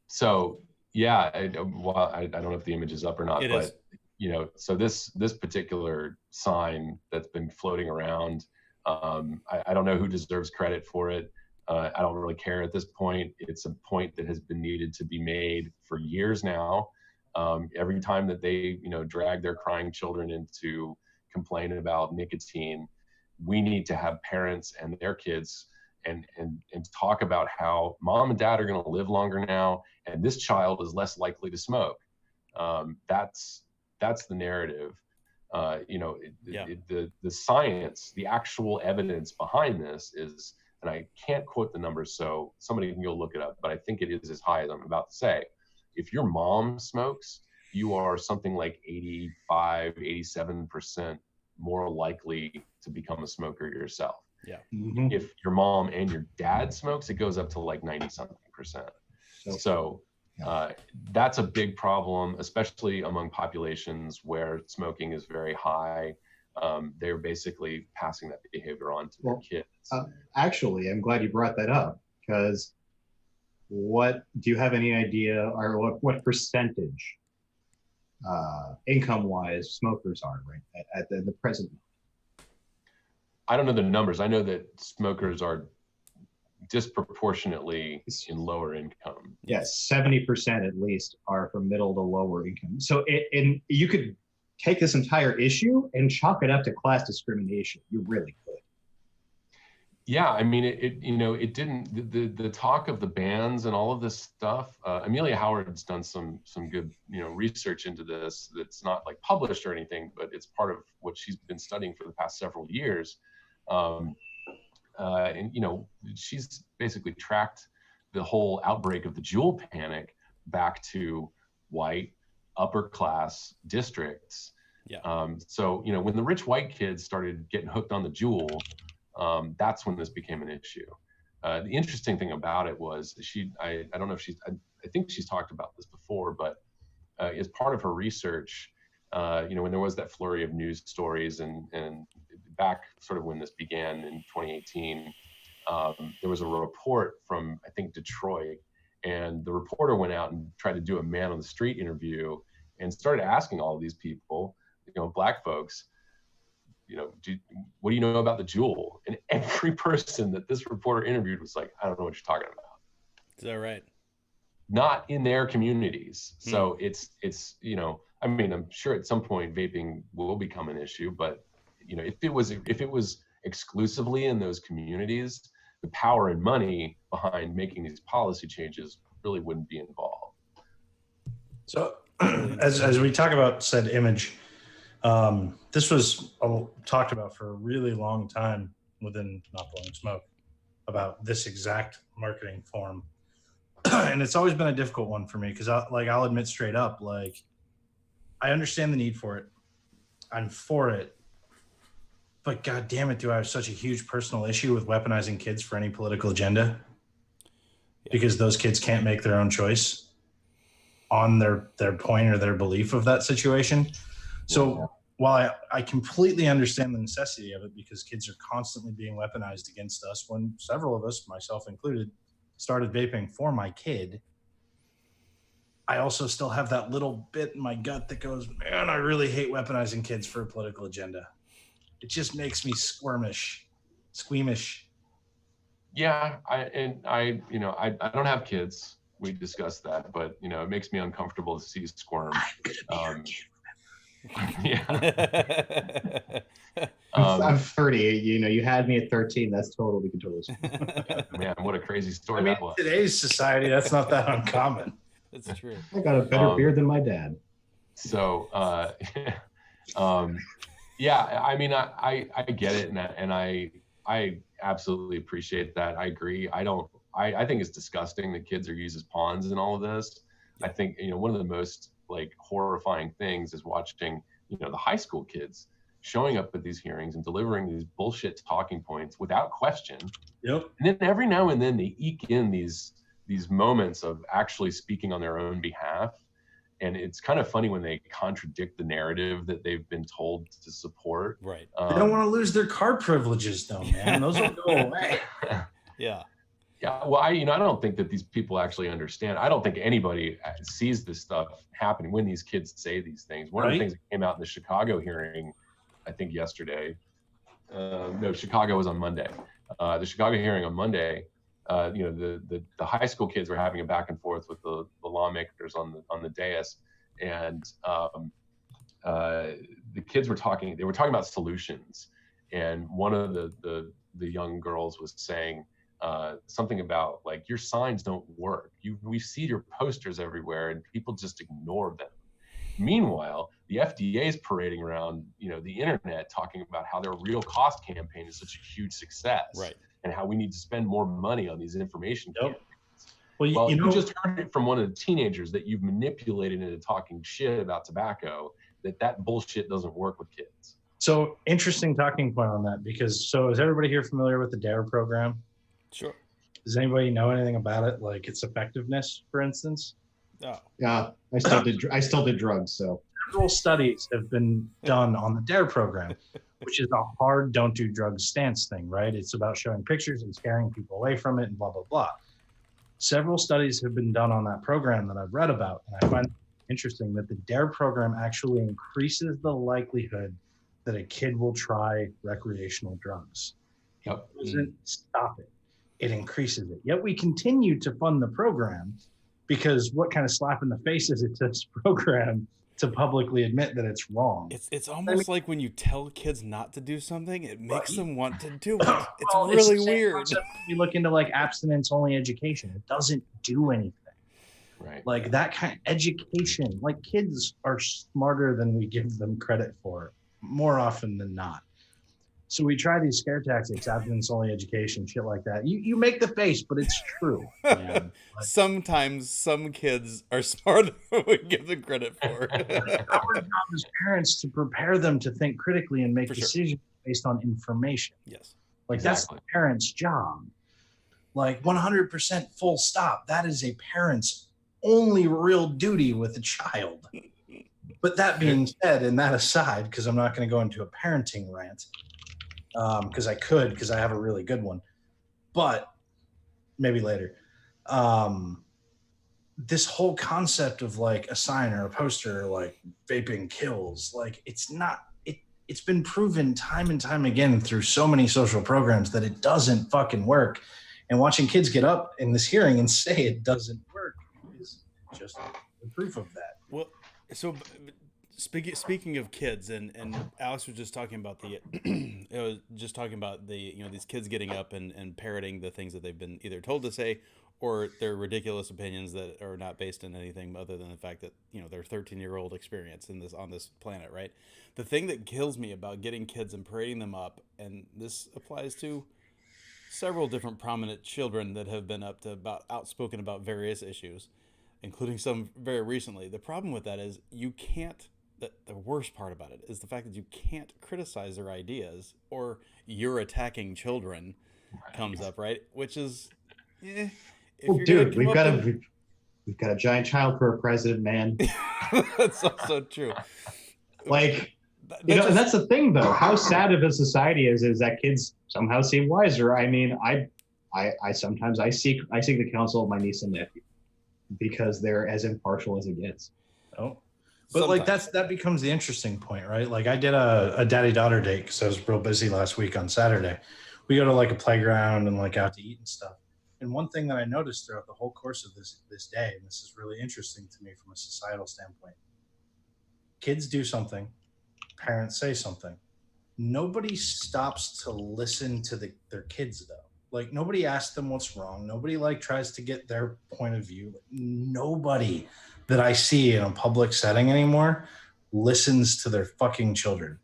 So yeah, I don't know if the image is up or not, but you know, so this particular sign that's been floating around, I don't know who deserves credit for it. I don't really care at this point. It's a point that has been needed to be made for years now. Every time that they, you know, drag their crying children into complaining about nicotine, we need to have parents and their kids and talk about how mom and dad are going to live longer now, and this child is less likely to smoke. That's the narrative. You know, the science, the actual evidence behind this is, and I can't quote the numbers, so somebody can go look it up, but I think it is as high as I'm about to say. If your mom smokes, you are something like 85, 87% more likely to become a smoker yourself. Yeah. Mm-hmm. If your mom and your dad smokes, it goes up to like 90-something%. So that's a big problem, especially among populations where smoking is very high. They're basically passing that behavior on to their kids. Actually, I'm glad you brought that up, because do you have any idea, or what percentage income-wise smokers are right at the present moment? I don't know the numbers. I know that smokers are disproportionately in lower income. Yes, 70% at least are from middle to lower income. So and you could take this entire issue and chalk it up to class discrimination. You really could. Yeah, I mean, it didn't, the talk of the bans and all of this stuff, Amelia Howard's done some good, you know, research into this that's not like published or anything, but it's part of what she's been studying for the past several years. And, you know, she's basically tracked the whole outbreak of the Juul panic back to white, upper class districts. Yeah. So, you know, when the rich white kids started getting hooked on the Juul, that's when this became an issue. The interesting thing about it was I don't know if I think she's talked about this before, but as part of her research, you know, when there was that flurry of news stories and back sort of when this began in 2018, there was a report from, I think, Detroit, and the reporter went out and tried to do a man on the street interview and started asking all of these people, you know, black folks, you know, what do you know about the Juul? And every person that this reporter interviewed was like, I don't know what you're talking about. Is that right? Not in their communities. So it's, you know, I mean, I'm sure at some point vaping will become an issue, but you know, if it was exclusively in those communities, the power and money behind making these policy changes really wouldn't be involved. So as we talk about said image, this was talked about for a really long time within Not Blowing Smoke about this exact marketing form. And it's always been a difficult one for me because I'll admit straight up, like, I understand the need for it. I'm for it. But God damn it, do I have such a huge personal issue with weaponizing kids for any political agenda? Yeah. Because those kids can't make their own choice on their point or their belief of that situation. So while I completely understand the necessity of it, because kids are constantly being weaponized against us, when several of us, myself included, started vaping for my kid, I also still have that little bit in my gut that goes, man, I really hate weaponizing kids for a political agenda. It just makes me squeamish. Yeah, I don't have kids. We discussed that, but you know, it makes me uncomfortable to see squirm. I'm gonna be Yeah. I'm 30. You know, you had me at 13. That's totally controllable. Man, what a crazy story I mean, that was. Today's society, that's not that uncommon. That's true. I got a better beard than my dad. So, yeah, I mean, I get it, and I absolutely appreciate that. I agree. I think it's disgusting that kids are used as pawns in all of this. I think, one of the most like horrifying things is watching, the high school kids showing up at these hearings and delivering these bullshit talking points without question. Yep. And then every now and then they eke in these moments of actually speaking on their own behalf. And it's kind of funny when they contradict the narrative that they've been told to support. Right. They don't want to lose their car privileges, though, man. Those will go away. Yeah. Yeah. Well, I don't think that these people actually understand. I don't think anybody sees this stuff happening when these kids say these things. One of the things that came out in the Chicago hearing, I think yesterday, no, Chicago was on Monday. The Chicago hearing on Monday, the high school kids were having a back and forth with the lawmakers on the dais, and the kids were talking. They were talking about solutions, and one of the young girls was saying something about like, your signs don't work. We see your posters everywhere, and people just ignore them. Meanwhile, the FDA is parading around, the internet, talking about how their real cost campaign is such a huge success, Right? And how we need to spend more money on these information campaigns. Well, you just heard it from one of the teenagers that you've manipulated into talking shit about tobacco, that bullshit doesn't work with kids. So interesting talking point on that, because is everybody here familiar with the DARE program? Sure. Does anybody know anything about it, like its effectiveness, for instance? Oh. Yeah, I still did drugs. So several studies have been done on the DARE program, which is a hard don't do drugs stance thing, right? It's about showing pictures and scaring people away from it and blah, blah, blah. Several studies have been done on that program that I've read about, and I find it interesting that the DARE program actually increases the likelihood that a kid will try recreational drugs. It doesn't stop it. It increases it. Yet we continue to fund the program, because what kind of slap in the face is it to this program to publicly admit that it's wrong? It's almost like when you tell kids not to do something, it makes them want to do it. It's Well, really the same weird. concept when you look into like abstinence-only education. It doesn't do anything. Right. Like that kind of education, like kids are smarter than we give them credit for more often than not. So we try these scare tactics, abstinence-only education, shit like that. You make the face, but it's true. Man. Like, Sometimes some kids are smarter than we give them credit for. our job as parents to prepare them to think critically and make For sure. decisions based on information. Yes. Like that's the parent's job. Like 100% full stop. That is a parent's only real duty with a child. But that being said, and that aside, because I'm not going to go into a parenting rant, because I have a really good one, but maybe later. This whole concept of like a sign or a poster, like vaping kills, like it's been proven time and time again through so many social programs that it doesn't fucking work. And watching kids get up in this hearing and say it doesn't work is just the proof of that. Well, so speaking of kids, and Alex was just talking about these kids getting up and parroting the things that they've been either told to say, or their ridiculous opinions that are not based in anything other than the fact that their 13-year-old experience on this planet, right? The thing that kills me about getting kids and parading them up, and this applies to several different prominent children that have been outspoken about various issues, including some very recently. The problem with that is you can't. The worst part about it is the fact that you can't criticize their ideas, or you're attacking children comes up, right? Which is, well, dude, we've got a giant child for a president, man. That's also true. Like, and that's the thing, though. How sad of a society is that kids somehow seem wiser. I mean, I sometimes seek the counsel of my niece and nephew because they're as impartial as it gets. Oh. But like that becomes the interesting point, right? Like I did a daddy-daughter date because I was real busy last week on Saturday. We go to like a playground and like out to eat and stuff. And one thing that I noticed throughout the whole course of this day, and this is really interesting to me from a societal standpoint, kids do something, parents say something. Nobody stops to listen to their kids though. Like nobody asks them what's wrong. Nobody like tries to get their point of view. Nobody that I see in a public setting anymore listens to their fucking children.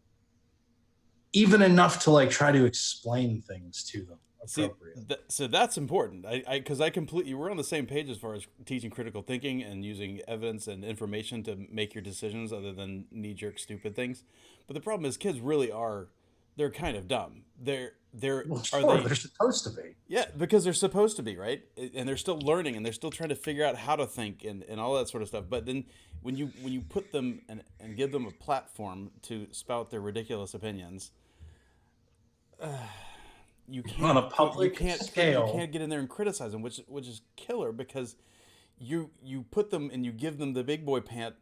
Even enough to like try to explain things to them appropriately. So that's important. Because I completely, we're on the same page as far as teaching critical thinking and using evidence and information to make your decisions other than knee-jerk stupid things. But the problem is kids really are, they're kind of dumb. They're supposed to be. Yeah, because they're supposed to be, right? And they're still learning and they're still trying to figure out how to think and all that sort of stuff. But then when you put them and give them a platform to spout their ridiculous opinions, you can't on a public scale. You can't get in there and criticize them, which is killer, because you put them and you give them the big boy pant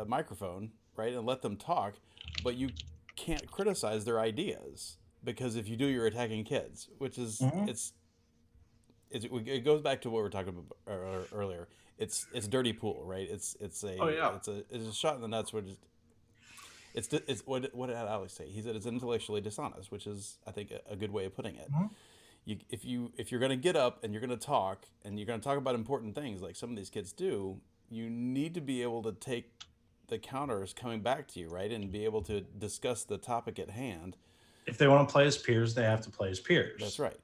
microphone, right, and let them talk, but you can't criticize their ideas, because if you do, you're attacking kids, which is it goes back to what we were talking about earlier. It's dirty pool, right? It's a shot in the nuts, which is. It's what did Alex say? He said it's intellectually dishonest, which is, I think, a good way of putting it. Mm-hmm. If you're going to get up and you're going to talk and you're going to talk about important things like some of these kids do, you need to be able to take the counters coming back to you, right, and be able to discuss the topic at hand. If they want to play as peers, they have to play as peers. That's right.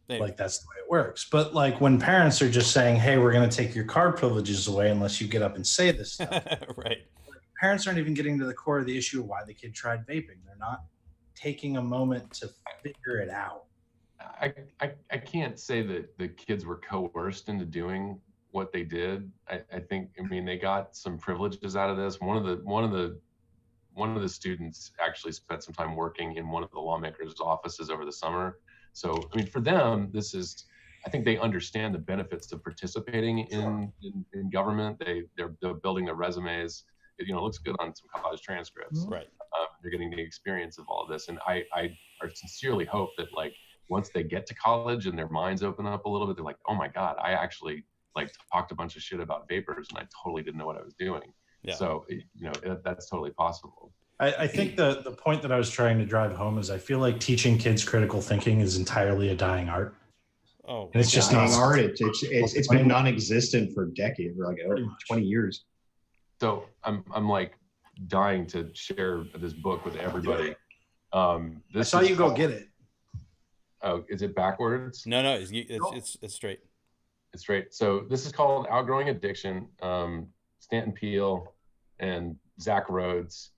Like, that's the way it works. But like when parents are just saying, "Hey, we're going to take your card privileges away unless you get up and say this stuff," right. Parents aren't even getting to the core of the issue of why the kid tried vaping. They're not taking a moment to figure it out. I can't say that the kids were coerced into doing what they did. I think, I mean, they got some privileges out of this. One of the students actually spent some time working in one of the lawmakers' offices over the summer. So, I mean, for them, I think they understand the benefits of participating in government. They're building their resumes. It looks good on some college transcripts. Right. They're getting the experience of all of this. And I sincerely hope that, like, once they get to college and their minds open up a little bit, they're like, oh my God, I actually like talked a bunch of shit about vapors and I totally didn't know what I was doing. Yeah. So, that's totally possible. I think the point that I was trying to drive home is I feel like teaching kids critical thinking is entirely a dying art. Oh, and it's just dying art. It's been non-existent for decades, like 20 years. So I'm like dying to share this book with everybody. I saw you go get it. Oh, is it backwards? No, it's straight. It's straight. So this is called Outgrowing Addiction. Stanton Peele and Zach Rhodes.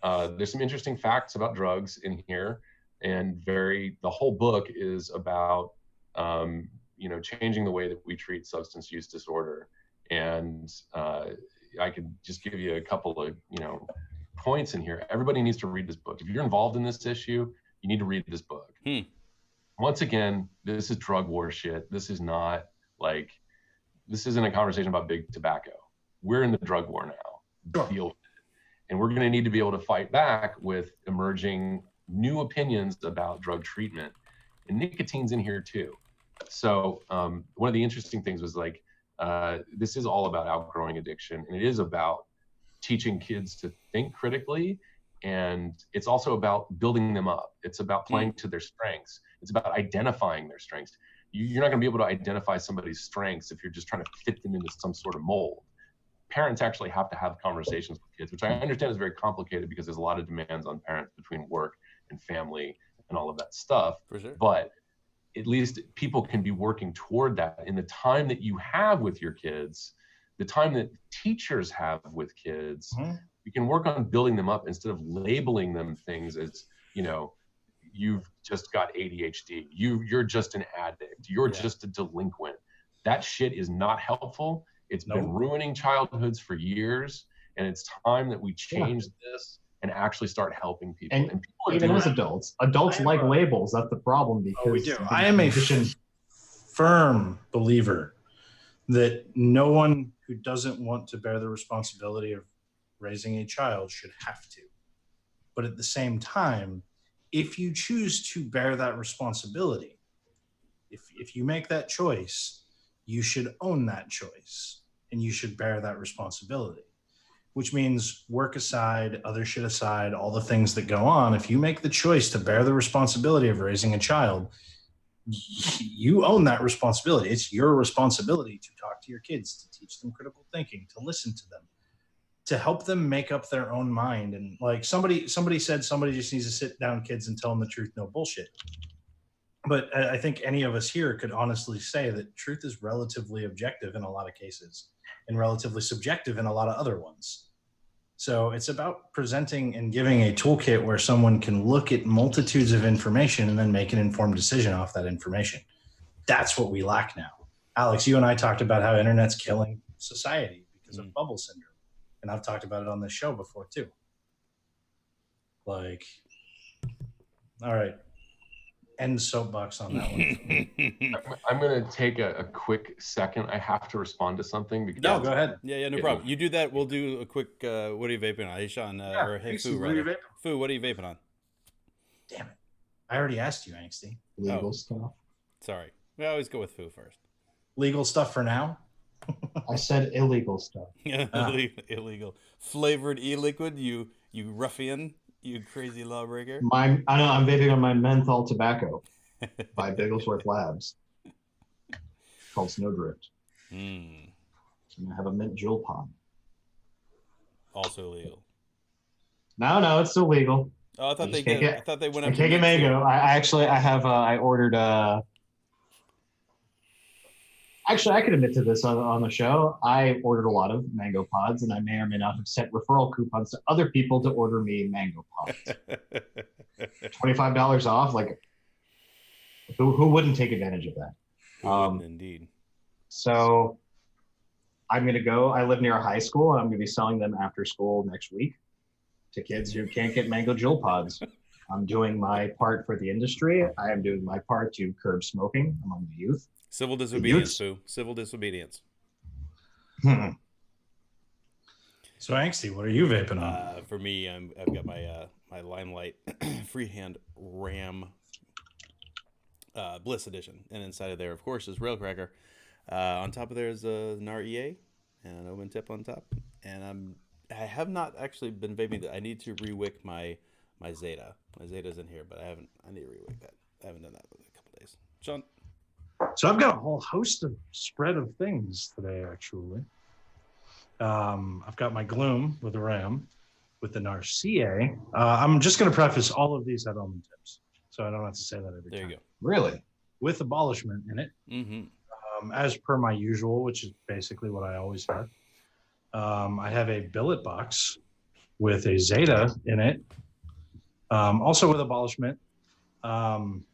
There's some interesting facts about drugs in here, and the whole book is about changing the way that we treat substance use disorder. And I could just give you a couple of points in here. Everybody needs to read this book. If you're involved in this issue, you need to read this book. Once again, this is drug war shit. This isn't a conversation about big tobacco. We're in the drug war now. Deal with it. And we're going to need to be able to fight back with emerging new opinions about drug treatment. And nicotine's in here too. So one of the interesting things was this is all about outgrowing addiction, and it is about teaching kids to think critically, and it's also about building them up. It's about playing to their strengths. It's about identifying their strengths. You're not going to be able to identify somebody's strengths if you're just trying to fit them into some sort of mold. Parents actually have to have conversations with kids, which I understand is very complicated because there's a lot of demands on parents between work and family and all of that stuff. For sure. But at least people can be working toward that in the time that you have with your kids, the time that teachers have with kids. You can work on building them up instead of labeling them things as, you've just got ADHD. You're just an addict. You're just a delinquent. That shit is not helpful. It's been ruining childhoods for years, and it's time that we change this and actually start helping people. And people even as adults like labels. That's the problem, because we do. I am a firm believer that no one who doesn't want to bear the responsibility of raising a child should have to. But at the same time, if you choose to bear that responsibility, if you make that choice, you should own that choice and you should bear that responsibility, which means work aside, other shit aside, all the things that go on. If you make the choice to bear the responsibility of raising a child, you own that responsibility. It's your responsibility to talk to your kids, to teach them critical thinking, to listen to them, to help them make up their own mind. And like somebody said, somebody just needs to sit down kids and tell them the truth, no bullshit. But I think any of us here could honestly say that truth is relatively objective in a lot of cases and relatively subjective in a lot of other ones. So it's about presenting and giving a toolkit where someone can look at multitudes of information and then make an informed decision off that information. That's what we lack now. Alex, you and I talked about how internet's killing society because of bubble syndrome. And I've talked about it on this show before too. Like, all right. End soapbox on that one. I'm going to take a quick second. I have to respond to something. Because No, go ahead. Yeah, no problem. You do that. We'll do a quick, what are you vaping on? Hey, Sean, or hey, Foo, rather. Foo, what are you vaping on? Damn it. I already asked you, Angsty. Legal stuff. Sorry. We always go with Foo first. Legal stuff for now? I said illegal stuff. Illegal. Flavored e-liquid, you ruffian. You crazy lawbreaker. I know I'm vaping on my menthol tobacco by Bigglesworth Labs. Called Snowdrift. And I have a mint jewel pod. Also legal. No, it's still legal. Oh, I thought they did. I thought they went up. I can't get mango. I ordered Actually, I could admit to this on the show. I ordered a lot of mango pods, and I may or may not have sent referral coupons to other people to order me mango pods. $25 off. Like, who wouldn't take advantage of that? Indeed. So I'm going to go. I live near a high school, and I'm going to be selling them after school next week to kids who can't get mango jewel pods. I'm doing my part for the industry. I am doing my part to curb smoking among the youth. Civil disobedience, Foo. Civil disobedience. So, Angsty, what are you vaping on? For me, I've got my Limelight Freehand Ram Bliss Edition. And inside of there, of course, is Railcracker. On top of there is a NAR EA and an open tip on top. And I have not actually been vaping. I need to rewick my Zeta. My Zeta's in here, but I need to rewick that. I haven't done that in a couple days. John? So I've got a whole host of spread of things today, actually. I've got my Gloom with a RAM, with the NAR CA. I'm just going to preface all of these have almond tips, so I don't have to say that every time. There you go. Really? With abolishment in it, as per my usual, which is basically what I always have. I have a billet box with a Zeta in it, also with abolishment.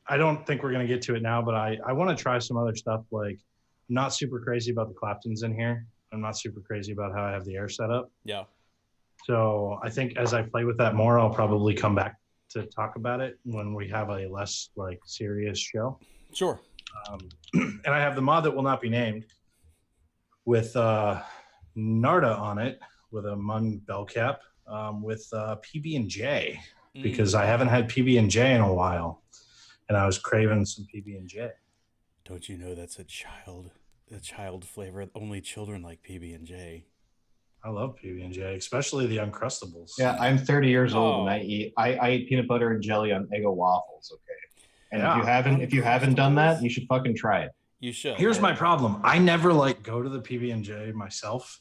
I don't think we're going to get to it now, but I want to try some other stuff. Like, I'm not super crazy about the Claptons in here. I'm not super crazy about how I have the air set up. Yeah. So I think as I play with that more, I'll probably come back to talk about it when we have a less like serious show. Sure. And I have the mod that will not be named with Narda on it with a Mun bell cap with PB&J. Because I haven't had PB&J in a while, and I was craving some PB&J. Don't you know that's a child flavor? Only children like PB&J. I love PB&J, especially the Uncrustables. Yeah, I'm 30 years old, and I eat peanut butter and jelly on Eggo waffles. Okay, and if you haven't done that, you should fucking try it. You should. Here's my problem: I never go to the PB&J myself.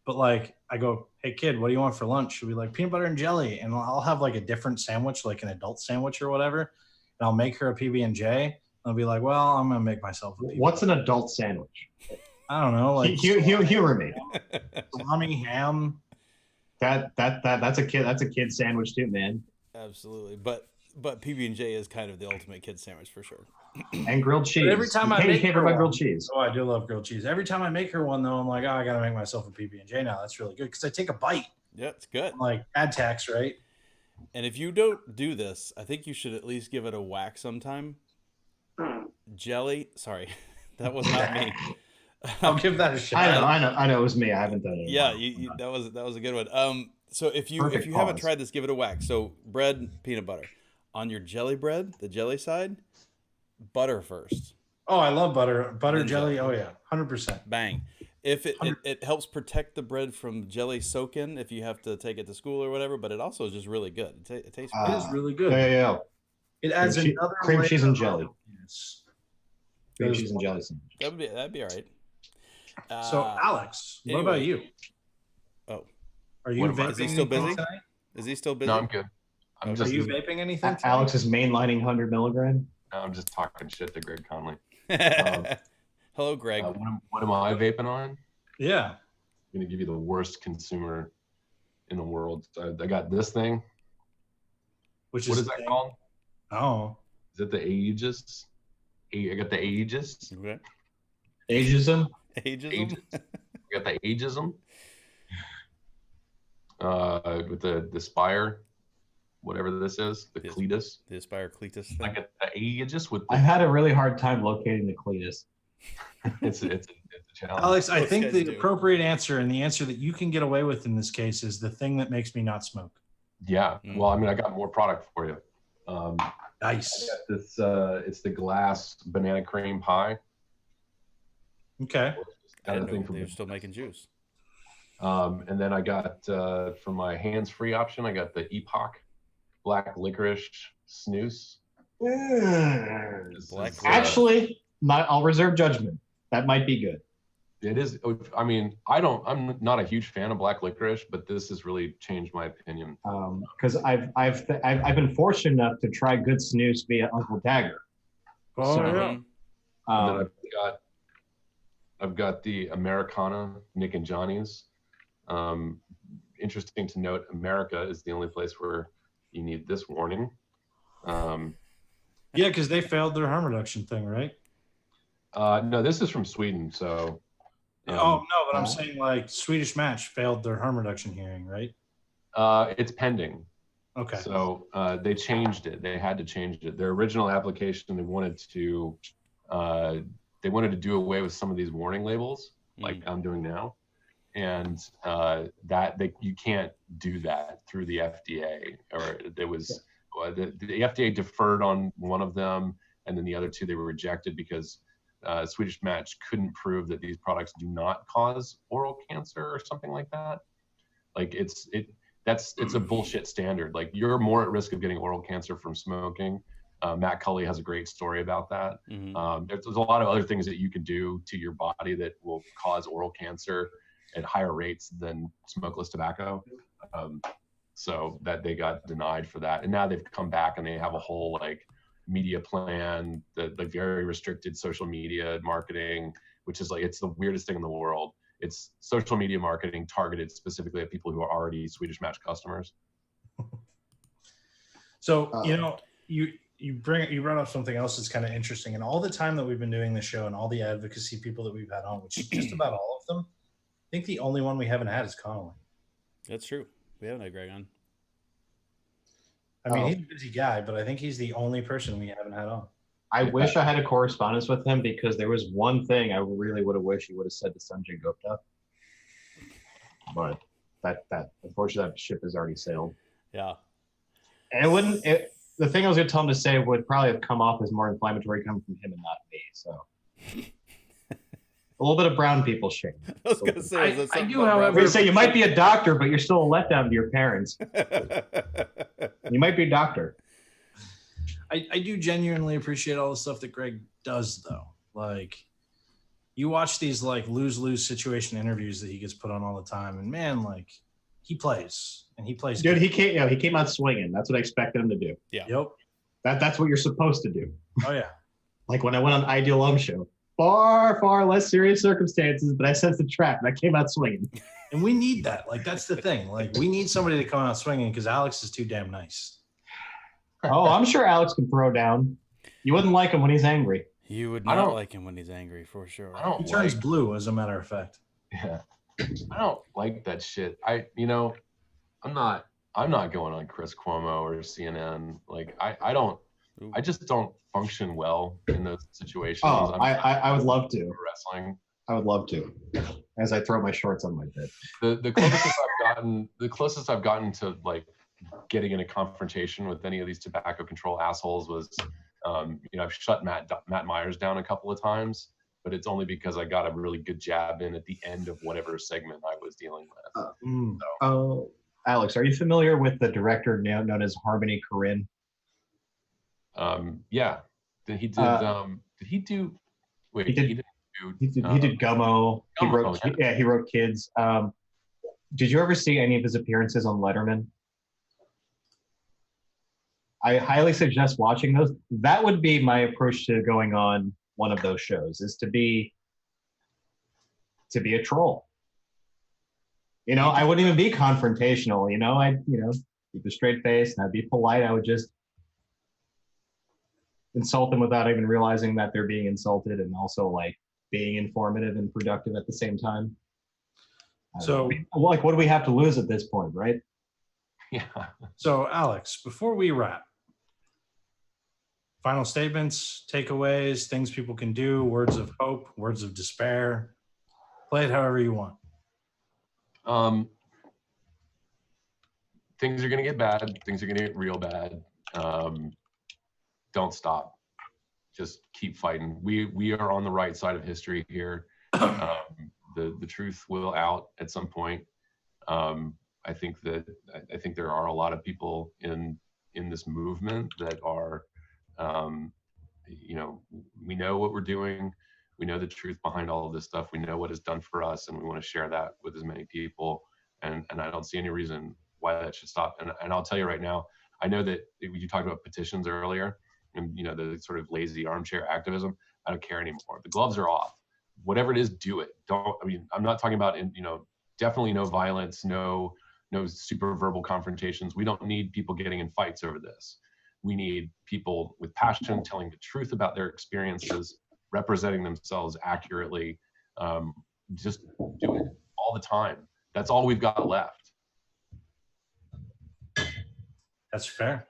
But I go, hey kid, what do you want for lunch? She'll be like, peanut butter and jelly. And I'll have a different sandwich, like an adult sandwich or whatever. And I'll make her a PB&J. I'll be like, well, I'm going to make myself a PB&J. What's an adult sandwich? I don't know. Humor me. Salami, ham. That's a kid sandwich too, man. Absolutely. But PB&J is kind of the ultimate kid sandwich for sure. And grilled cheese. But every time I make her one, grilled cheese. Oh, I do love grilled cheese. Every time I make her one, though, I'm like, I got to make myself a PB&J now. That's really good because I take a bite. Yeah, it's good. I'm add tax, right? And if you don't do this, I think you should at least give it a whack sometime. Jelly. Sorry, that was not me. I'll give that a shot. I know. It was me. I haven't done it. Yeah, that was a good one. So if you haven't tried this, give it a whack. So bread, peanut butter. On your jelly bread, the jelly side, butter first. Oh, I love butter. Butter jelly. Oh yeah, 100%. Bang. If it helps protect the bread from jelly soak in if you have to take it to school or whatever, but it also is just really good. It tastes good. It is really good. Yeah. It adds another cream cheese and jelly. Yes. Cream cheese and jelly sandwich. That'd be all right. So, Alex, what anyway. about you? Oh, Are you What am I- vaping is he still anything busy? tonight? Is he still busy? No, I'm good. I'm Okay. Are just you vaping anything tonight? Alex is mainlining 100 milligram. I'm just talking shit to Greg Conley. Hello, Greg. What am I vaping on? Yeah. I'm gonna give you the worst consumer in the world. I got this thing. Which What is is that called? Oh. Is it the Aegis? I got the Aegis. Okay. Ageism. Ageism. I got the Aegism. With the Spire, whatever this is, the Yes. Cletus. The Aspire Cletus thing. I got the Aegis with I the. had a really hard time locating the cletus. It's a challenge. Alex, I Most think guys the do. appropriate answer and the answer that you can get away with in this case is the thing that makes me not smoke. Yeah. Mm. Well, I mean, I got more product for you. I Nice. got this. It's the glass banana cream pie. Okay. I didn't Another thing know from they were the- still making juice. And then I got for my hands-free option, I got the Epoch black licorice snooze. This Black is, Actually, I'll reserve judgment. That might be good. it is. I mean, I'm not a huge fan of black licorice, but this has really changed my opinion. Because I've been fortunate enough to try good snooze via Uncle Dagger. Oh, So, yeah. And then Um, I've got the Americana Nick and Johnny's. Interesting to note, America is the only place where you need this warning. Yeah, because they failed their harm reduction thing, right? No, this is from Sweden, so. Oh, no, but I'm uh, saying like Swedish Match failed their harm reduction hearing, right? It's pending. Okay. So they changed it. They had to change it. Their original application, they wanted to do away with some of these warning labels, like I'm doing now, and you can't do that through the FDA. Or there was the FDA deferred on one of them, and then the other two they were rejected because Swedish Match couldn't prove that these products do not cause oral cancer or something like that. Like it's a bullshit standard. Like you're more at risk of getting oral cancer from smoking. Matt Cully has a great story about that. Mm-hmm. There's a lot of other things that you can do to your body that will cause oral cancer at higher rates than smokeless tobacco. So that they got denied for that. And now they've come back and they have a whole like media plan, the very restricted social media marketing, which is like, it's the weirdest thing in the world. It's social media marketing targeted specifically at people who are already Swedish Match customers. So, you brought up something else that's kind of interesting. And all the time that we've been doing the show and all the advocacy people that we've had on, which is just about all of them, I think the only one we haven't had is Connolly. That's true. We haven't had Greg on. I mean, he's a busy guy, but I think he's the only person we haven't had on. I wish I had a correspondence with him because there was one thing I really would have wished he would have said to Sanjay Gupta. But that unfortunately that ship has already sailed. Yeah. And the thing I was going to tell him to say would probably have come off as more inflammatory coming from him and not me. So a little bit of brown people shame. I was going to say, is that I something do, about I however- was say you might be a doctor, but you're still a letdown to your parents. You might be a doctor. I do genuinely appreciate all the stuff that Greg does, though. Like, you watch these like lose-lose situation interviews that he gets put on all the time, and man, like, he plays and he plays. Dude, good. he came out swinging. That's what I expected him to do. Yeah. Yep. That's what you're supposed to do. Oh yeah. Like when I went on Ideal Om show, far less serious circumstances, but I sensed the trap and I came out swinging. And we need that. Like, that's the thing. Like, we need somebody to come out swinging because Alex is too damn nice. Oh, I'm sure Alex can throw down. You wouldn't like him when he's angry. You would I not don't- like him when he's angry, for sure. I don't He turns like, blue, as a matter of fact. yeah, I don't like that shit. I'm not going on Chris Cuomo or CNN. Like I just don't function well in those situations. Oh, I would love to. Wrestling. I would love to. As I throw my shorts on my bed. The closest I've gotten to like getting in a confrontation with any of these tobacco control assholes was, I've shut Matt Myers down a couple of times, but it's only because I got a really good jab in at the end of whatever segment I was dealing with. Oh, Alex, are you familiar with the director now known as Harmony Korine? Yeah. Did he do? Wait, He did- he did He did Gummo. He Gummo, wrote. Yeah, he wrote Kids. Did you ever see any of his appearances on Letterman? I highly suggest watching those. That would be my approach to going on one of those shows, is to be a troll. You know, I wouldn't even be confrontational. You know, I'd keep a straight face and I'd be polite. I would just insult them without even realizing that they're being insulted, and also like being informative and productive at the same time. So, like, what do we have to lose at this point, right? Yeah. so Alex, before we wrap, final statements, takeaways, things people can do, words of hope, words of despair. Play it however you want. Things are gonna get bad. Things are gonna get real bad. Don't stop. Just keep fighting. We are on the right side of history here. The truth will out at some point. I think there are a lot of people in this movement that are, we know what we're doing. We know the truth behind all of this stuff. We know what it's done for us, and we want to share that with as many people. And I don't see any reason why that should stop. And I'll tell you right now, I know that you talked about petitions earlier, and the sort of lazy armchair activism. I don't care anymore. The gloves are off. Whatever it is, do it. I'm not talking about, definitely no violence, no super verbal confrontations. We don't need people getting in fights over this. We need people with passion, telling the truth about their experiences, representing themselves accurately. Just do it all the time. That's all we've got left. That's fair.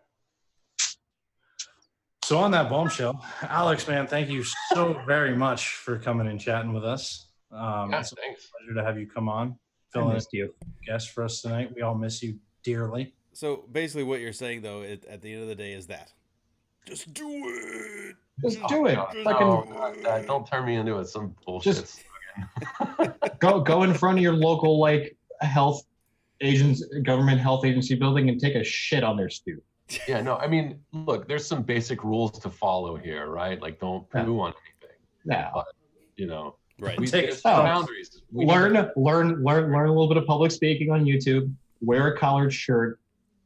So on that bombshell, Alex, man, thank you so very much for coming and chatting with us. It's a Thanks. pleasure to have you come on. I missed you. Guest for us tonight. We all miss you dearly. So basically, what you're saying, though, at the end of the day, is that just do it. Just do it. God, don't turn me into some bullshit. Just go in front of your local government health agency building and take a shit on their stoop. Yeah, no, I mean, look, there's some basic rules to follow here, right? Like, don't poo on anything. Yeah. But, Right. There's boundaries. Learn a little bit of public speaking on YouTube. Wear a collared shirt.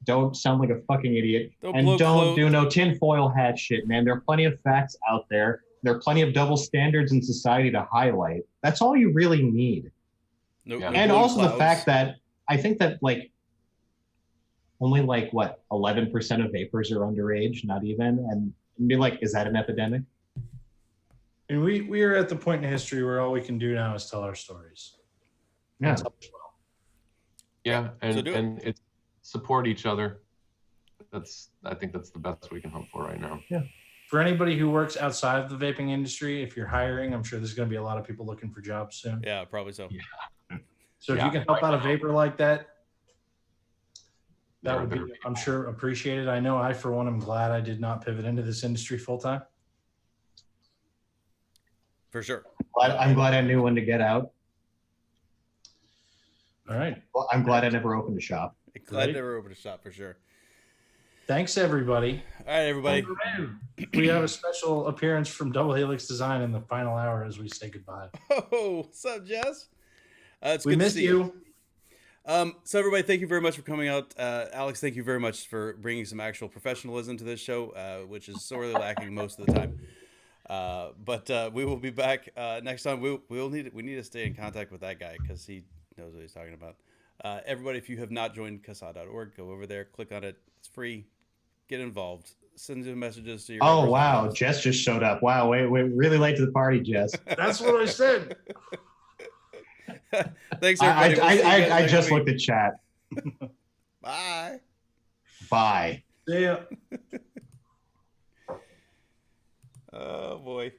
Don't sound like a fucking idiot. Don't do no tinfoil hat shit, man. There are plenty of facts out there. There are plenty of double standards in society to highlight. That's all you really need. And also the fact that I think that only 11% of vapors are underage, not even, and be like, is that an epidemic? And we are at the point in history where all we can do now is tell our stories. Yeah. Yeah, So and it's support each other. I think that's the best we can hope for right now. Yeah. For anybody who works outside of the vaping industry, if you're hiring, I'm sure there's going to be a lot of people looking for jobs soon. Yeah, probably so. Yeah. So if you can help out a vapor like that, that would be, I'm sure, appreciated. I know I, for one, am glad I did not pivot into this industry full time. For sure. I'm glad I knew when to get out. All right. Well, I'm glad I never opened a shop. Glad I never opened a shop, for sure. Thanks, everybody. All right, everybody. We have a special appearance from Double Helix Design in the final hour as we say goodbye. Oh, what's up, Jess? It's We good miss to see you. So everybody, thank you very much for coming out. Alex, thank you very much for bringing some actual professionalism to this show, which is sorely lacking most of the time. But we will be back next time. We need to stay in contact with that guy because he knows what he's talking about. Everybody, if you have not joined CASA.org, go over there, click on it. It's free. Get involved. Send some messages to your. Oh wow, Jess just showed up. Wow, we're really late to the party, Jess. That's what I said. Thanks, everybody. I just looked at chat. Bye. Bye. See ya. Oh boy.